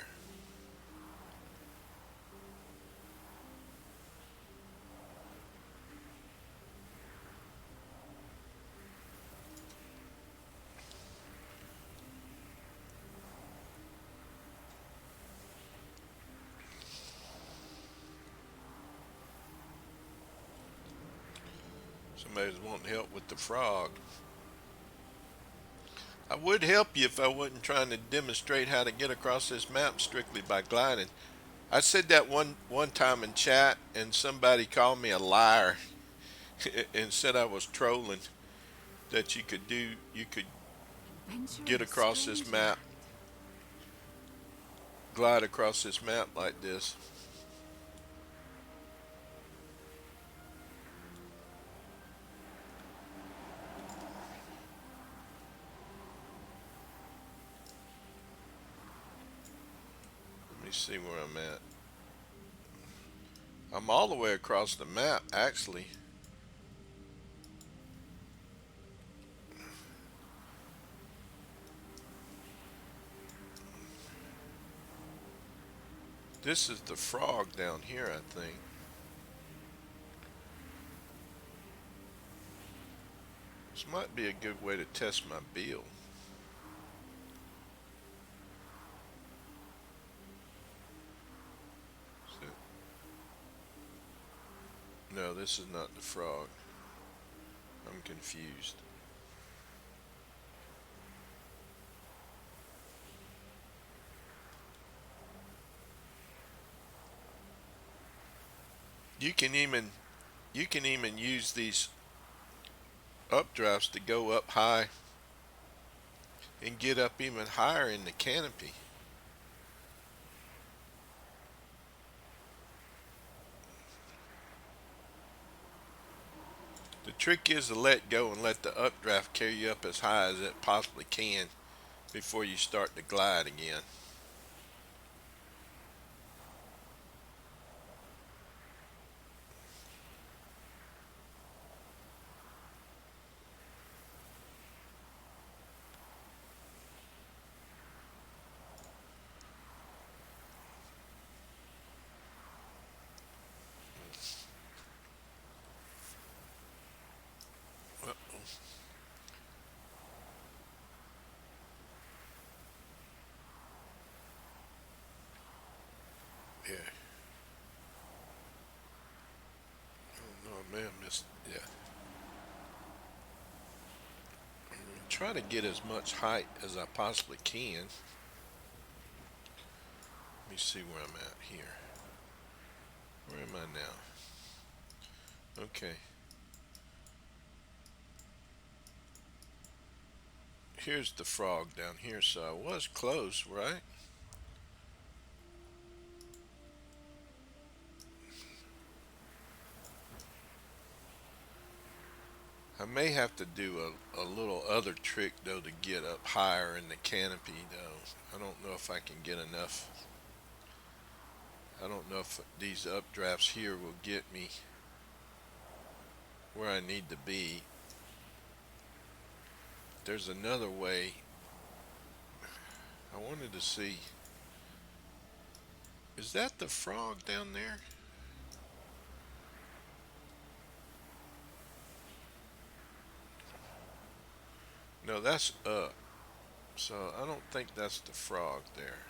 Somebody's wanting help with the frog. I would help you if I wasn't trying to demonstrate how to get across this map strictly by gliding. I said that one time in chat, and somebody called me a liar and said I was trolling. That you could Adventure get in a across this strange map, land. glide across this map like this. Let me see where I'm at. I'm all the way across the map, actually. This is the frog down here, I think. This might be a good way to test my build. So, no, this is not the frog. I'm confused. You can even use these updrafts to go up high and get up even higher in the canopy. The trick is to let go and let the updraft carry you up as high as it possibly can before you start to glide again. Yeah. Oh no, man, missed. Yeah. Try to get as much height as I possibly can. Let me see where I'm at here. Where am I now? Okay. Here's the frog down here, so I was close, right? I may have to do a little other trick though to get up higher in the canopy though. I don't know if I can get enough. I don't know if these updrafts here will get me where I need to be. There's another way. I wanted to see. Is that the frog down there? No, that's up. So I don't think that's the frog there.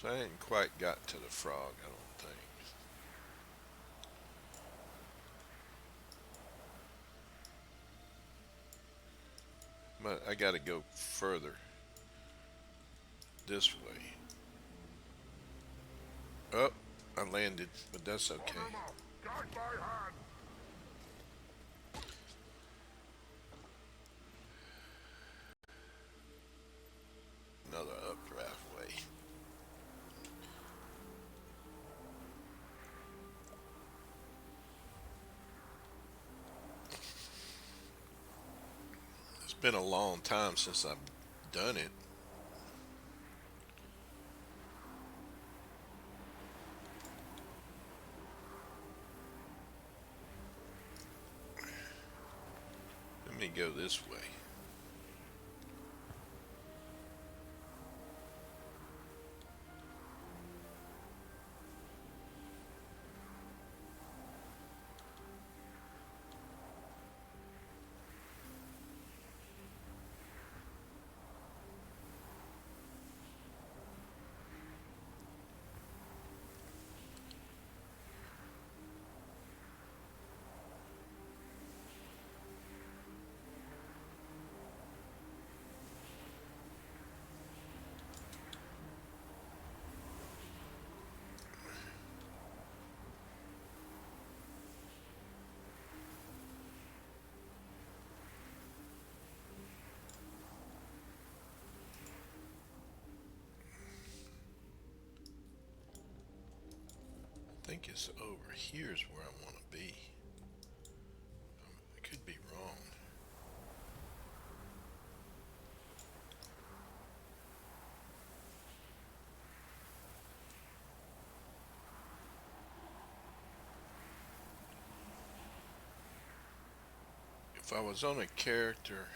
So I ain't quite got to the frog, I don't think. But I gotta go further this way. Oh, I landed, but that's okay. Guide my hand. Another updraft way. It's been a long time since I've done it. Let me go this way. I think it's over here's where I want to be. I could be wrong. If I was on a character,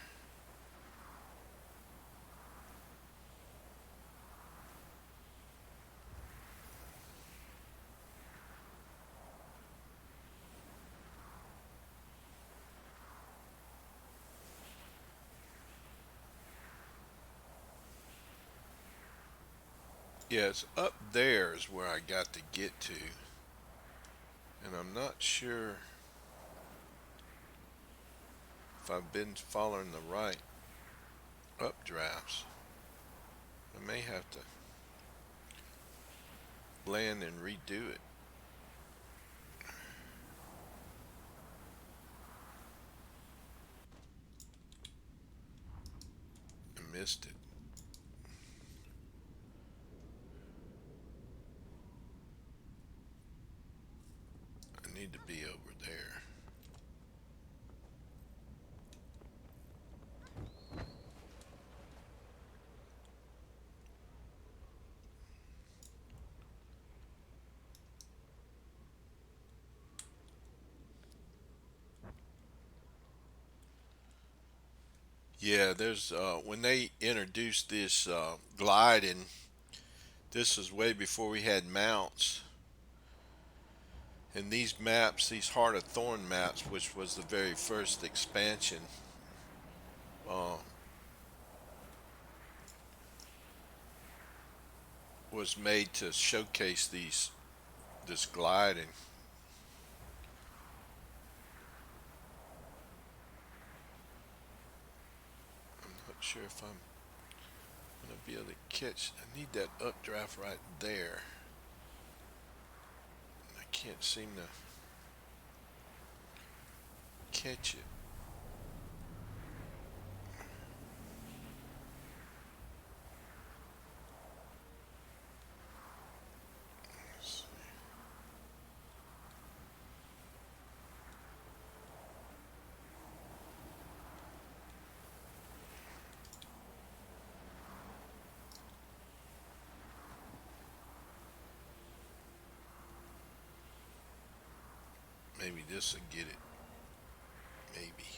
yes, up there is where I got to get to, and I'm not sure if I've been following the right updrafts. I may have to land and redo it. I missed it. I need to be over there. Yeah, there's when they introduced this gliding, this was way before we had mounts. And these maps, these Heart of Thorn maps, which was the very first expansion, uh, was made to showcase this gliding. I'm not sure if I'm gonna be able to catch. I need that updraft right there. I can't seem to catch it. Let's see. Maybe this will get it. Maybe.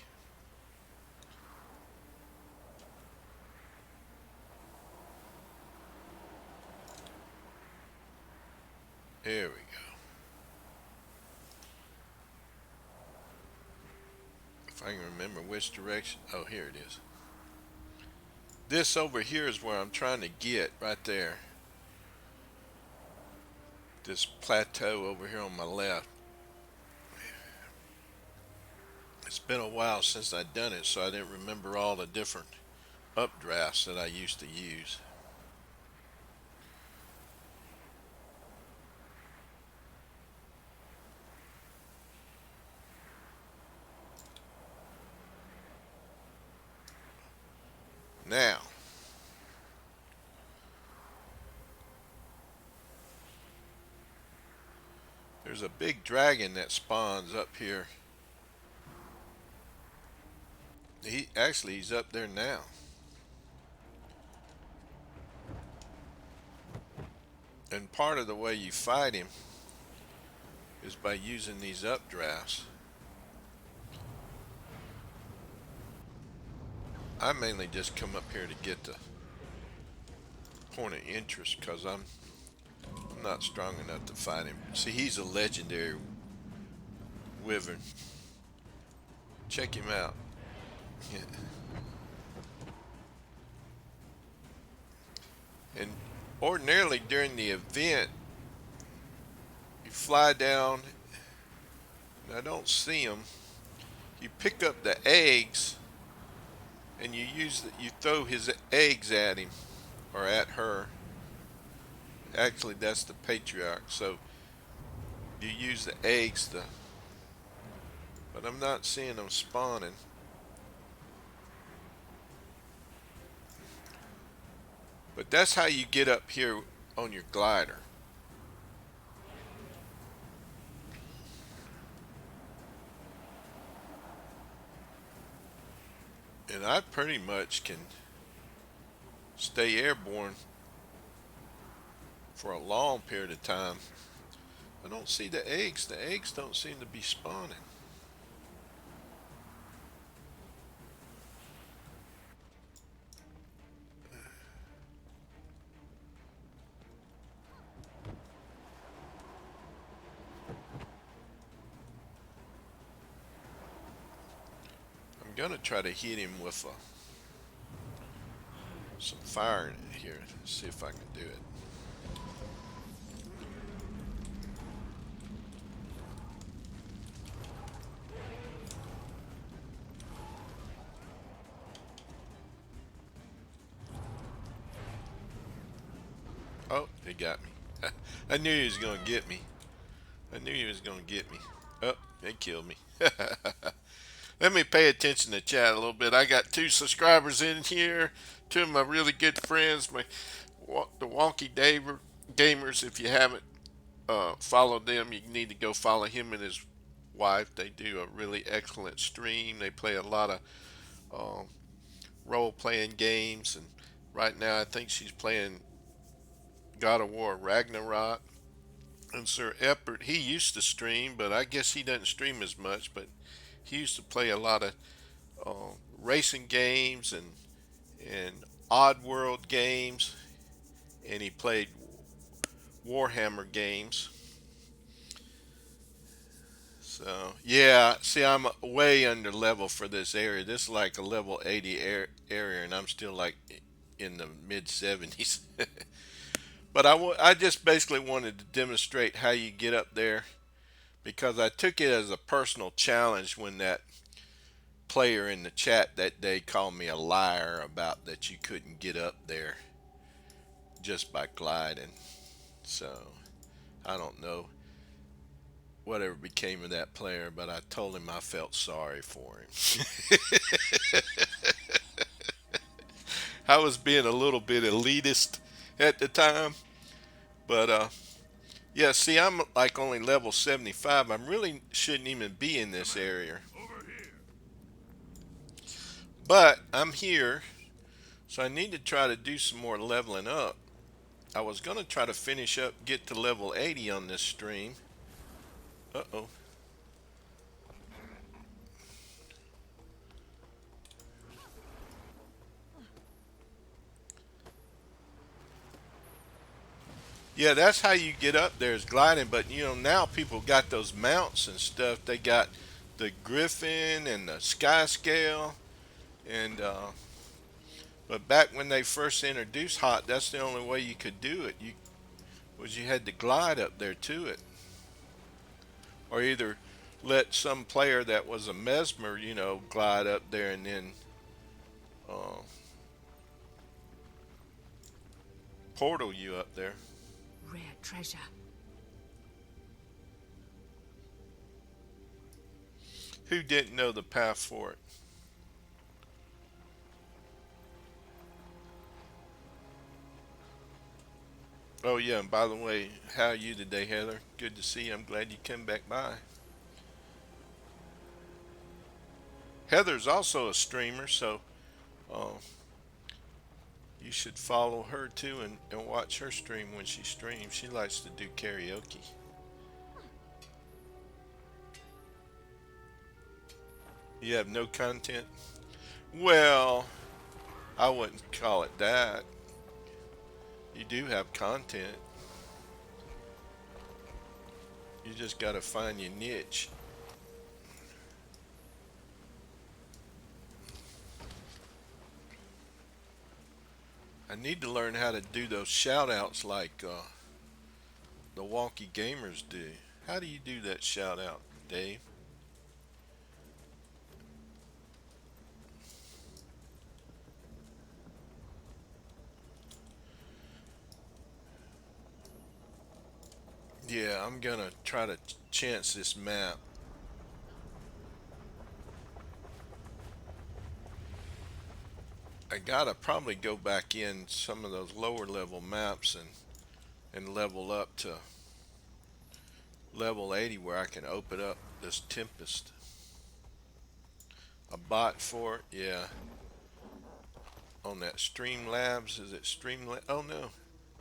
There we go. If I can remember which direction. Oh, here it is. This over here is where I'm trying to get, right there. This plateau over here on my left. It's been a while since I'd done it, so I didn't remember all the different updrafts that I used to use. Now, there's a big dragon that spawns up here. He's up there now. And part of the way you fight him is by using these updrafts. I mainly just come up here to get the point of interest because I'm not strong enough to fight him. See, he's a legendary wyvern. Check him out. And ordinarily during the event, you fly down, and I don't see him. You pick up the eggs, and you throw his eggs at him or at her. Actually, that's the patriarch. So you use the eggs to, but I'm not seeing them spawning. But that's how you get up here on your glider. And I pretty much can stay airborne for a long period of time. I don't see the eggs. The eggs don't seem to be spawning. gonna try to hit him with some fire in it here. See if I can do it. Oh, he got me. I knew he was gonna get me. I knew he was gonna get me. Oh, they killed me. Let me pay attention to chat a little bit. I got 2 subscribers in here. 2 of my really good friends, the Wonky Gamers. If you haven't followed them, you need to go follow him and his wife. They do a really excellent stream. They play a lot of uh, role-playing games, and right now I think she's playing God of War Ragnarok. And Sir Eppert, he used to stream, but I guess he doesn't stream as much. But he used to play a lot of racing games and odd world games, and he played Warhammer games. So yeah, see, I'm way under level for this area. This is like a level 80 area, and I'm still like in the mid 70s. But I just basically wanted to demonstrate how you get up there, because I took it as a personal challenge when that player in the chat that day called me a liar about that you couldn't get up there just by gliding. So I don't know whatever became of that player, but I told him I felt sorry for him. I was being a little bit elitist at the time, but yeah, see, I'm like only level 75. I really shouldn't even be in this area, Over here. but I'm here, so I need to try to do some more leveling up. I was going to try to finish up, get to level 80 on this stream. Uh-oh. Yeah, that's how you get up there, is gliding. But you know, now people got those mounts and stuff. They got the Griffin and the Sky Scale, and but back when they first introduced Hot, that's the only way you could do it. You had to glide up there to it, or either let some player that was a mesmer, glide up there and then uh, portal you up there. Rare treasure. Who didn't know the path for it? Oh yeah, and by the way, how are you today, Heather? Good to see you. I'm glad you came back by. Heather's also a streamer, so uh, you should follow her too, and watch her stream when she streams. She likes to do karaoke. You have no content? Well, I wouldn't call it that. You do have content. You just got to find your niche. I need to learn how to do those shout outs like the wonky gamers do. How do you do that shout out, Dave? Yeah, I'm gonna try to chance this map. I gotta probably go back in some of those lower level maps and level up to level 80 where I can open up this Tempest. A bot for it, yeah. On that Streamlabs, is it Streamlabs? Oh no,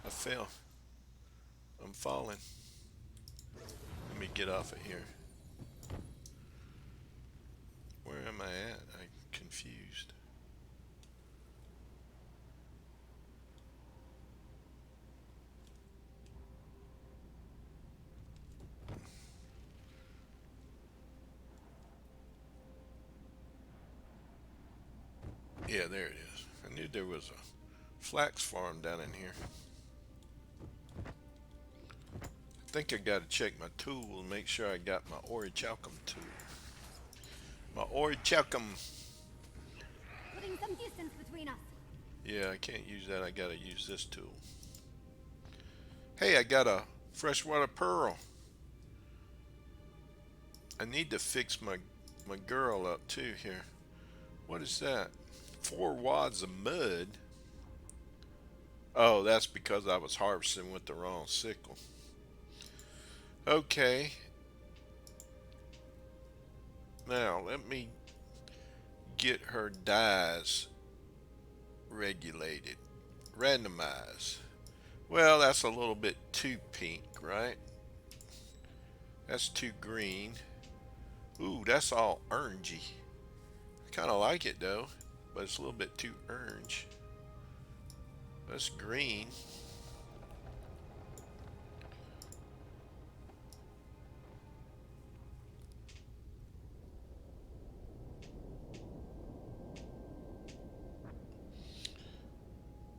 I fell. I'm falling. Let me get off of here. Where am I at? I'm confused. Yeah, there it is. I knew there was a flax farm down in here. I think I got to check my tool and make sure I got my orichalcum tool. My orichalcum. Putting some distance between us. Yeah, I can't use that. I got to use this tool. Hey, I got a freshwater pearl. I need to fix my girl up too here. What is that? 4 wads of mud. Oh, that's because I was harvesting with the wrong sickle. Okay. Now, let me get her dyes regulated. Randomized. Well, that's a little bit too pink, right? That's too green. Ooh, that's all orangey. I kind of like it though, but it's a little bit too orange. That's green.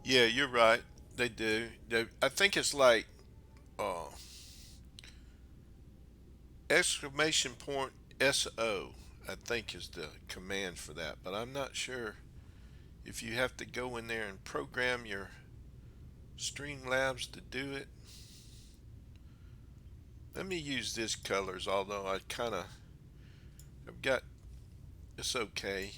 Yeah, you're right. They do. I think it's like uh, exclamation point SO. I think is the command for that, but I'm not sure if you have to go in there and program your Streamlabs to do it. Let me use this colors, although I've got, it's okay.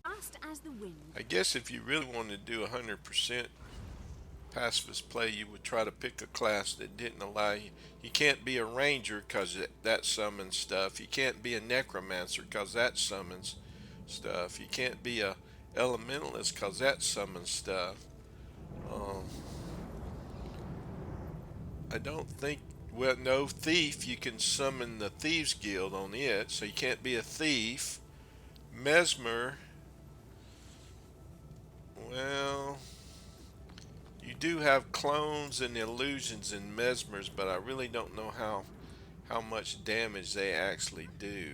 Fast as the wind. I guess if you really wanted to do 100% pacifist play, you would try to pick a class that didn't allow you. You can't be a ranger because that summons stuff. You can't be a necromancer because that summons stuff. You can't be a elementalist because that summons stuff. Um, I don't think. Well, no, thief. You can summon the thieves guild on it, so you can't be a thief. Mesmer. Well, you do have clones and illusions in mesmers, but I really don't know how much damage they actually do.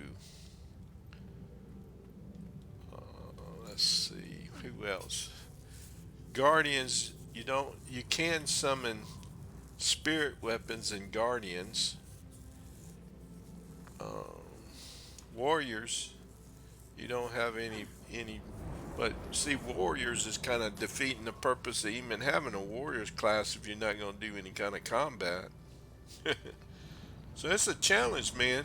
Let's see who else. Guardians. You can summon spirit weapons and guardians. Um, Warriors. You don't have any. But see, warriors is kind of defeating the purpose of even having a warriors class if you're not going to do any kind of combat. So it's a challenge, man.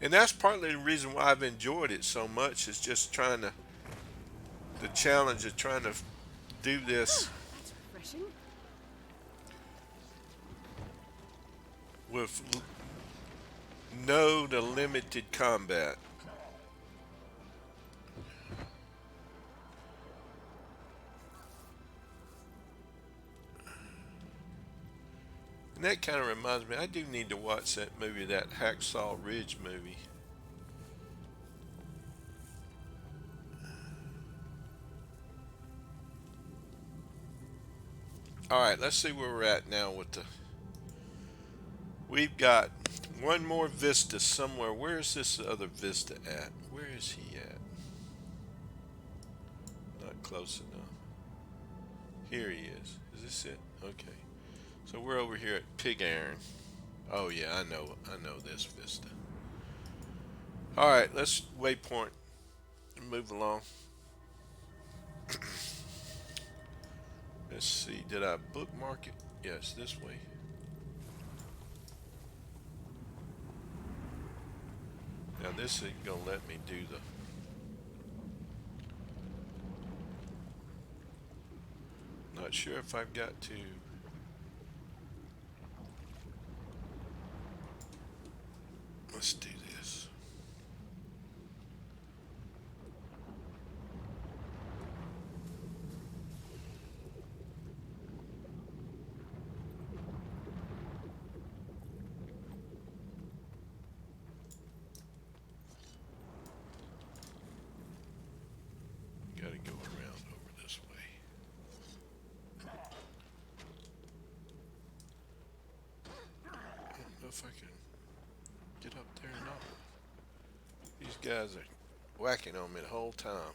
And that's partly the reason why I've enjoyed it so much. Is just trying to the challenge of trying to do this That's refreshing. with no to limited combat. And that kind of reminds me, I do need to watch that movie, that Hacksaw Ridge movie. All right, let's see where we're at now with the. We've got one more vista somewhere. Where is this other vista at? Where is he at? Not close enough. Here he is. Is this it? Okay. So we're over here at Pig Iron. Oh yeah, I know this vista. All right, let's waypoint and move along. Let's see. Did I bookmark it? Yes, this way. Now this isn't gonna let me do the. Not sure if I've got to. Let's do this. Gotta go around over this way. I don't know if I can get up there or not. These guys are whacking on me the whole time.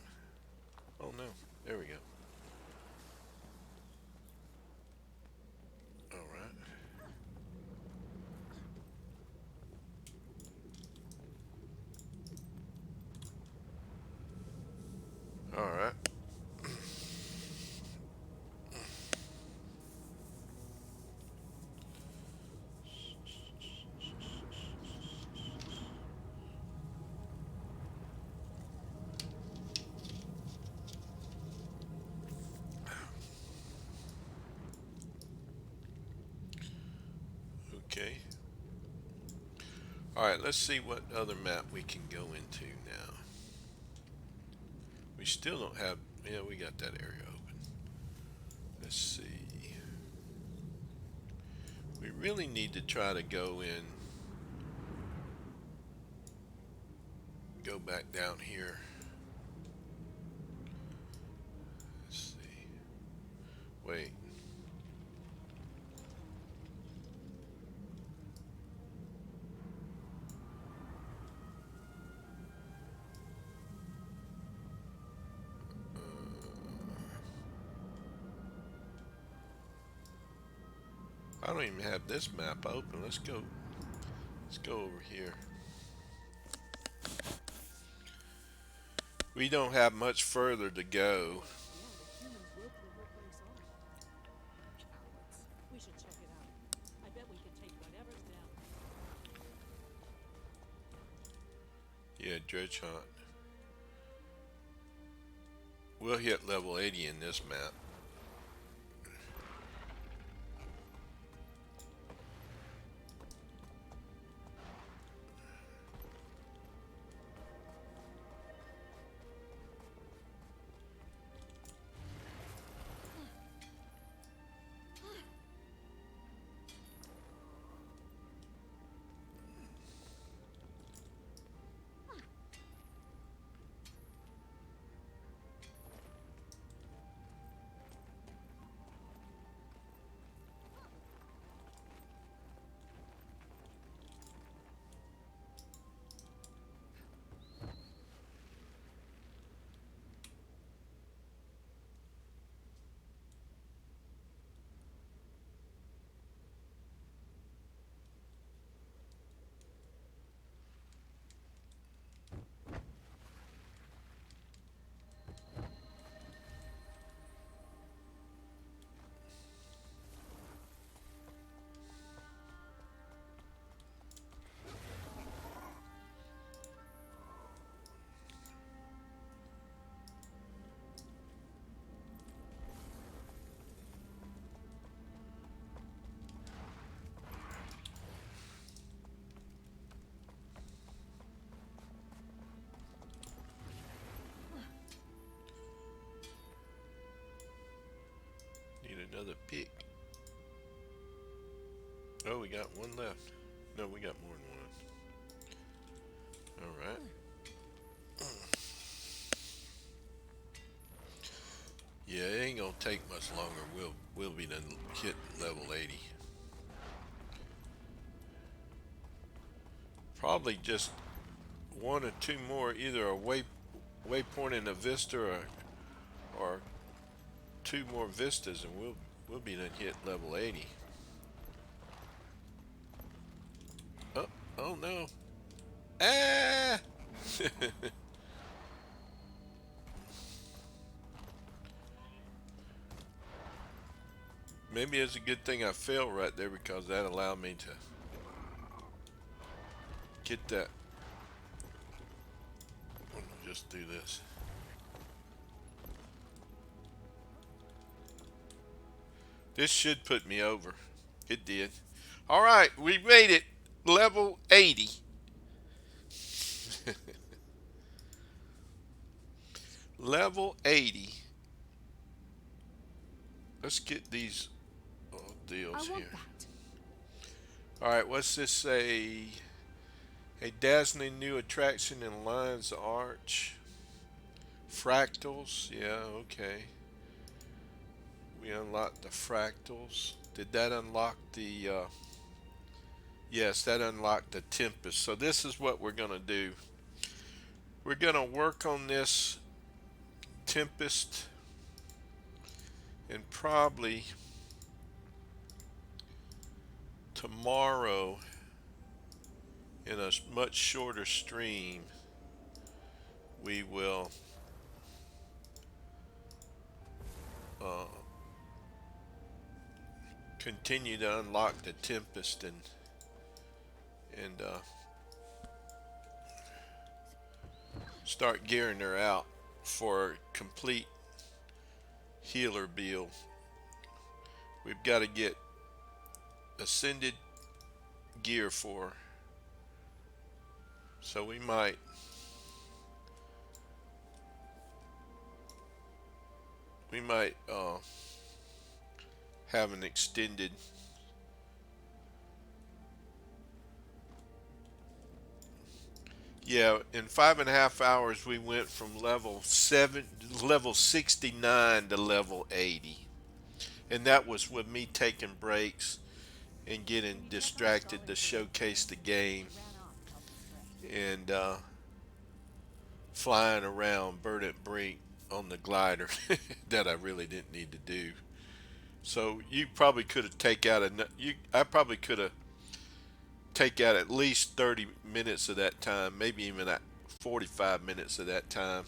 Alright, let's see what other map we can go into now. We still don't have, yeah, we got that area open. Let's see. We really need to try to go back down here. Let's see. Wait. I don't even have this map open. Let's go. Let's go over here. We don't have much further to go. Yeah, the humans wrote the whole place off. Cowards. We should check it out. I bet we could take whatever's down there. Yeah, dredge hunt. We'll hit level 80 in this map. Need another pick. Oh, we got one left. No, we got more than one. Alright. Yeah, it ain't gonna take much longer. We'll be done hit level 80. Probably just one or two more, either a waypoint in a vista or two more vistas, and we'll be done hit level 80. Oh, oh no. Ah! Maybe it's a good thing I fell right there, because that allowed me to get that. I'll just do this. This should put me over. It did. Alright, we made it. Level 80. Level 80. Let's get these deals I want here. that. Alright, what's this say? A dazzling new attraction in Lion's Arch. Fractals. Yeah, okay. We unlocked the fractals. Did that unlock the... yes, that unlocked the Tempest. So this is what we're going to do. We're going to work on this Tempest, and probably tomorrow, in a much shorter stream, we will continue to unlock the Tempest and start gearing her out for a complete healer build. We've got to get ascended gear for her. So we might have an extended. Yeah, in 5.5 hours we went from level 69 to level 80, and that was with me taking breaks and getting You definitely distracted to started feeling showcase the tipsy. game I ran off to help you stretch. and flying around Burdett Brink on the glider that I really didn't need to do. So you probably could have take out a you. I probably could have take at least 30 minutes of that time, maybe even at 45 minutes of that time.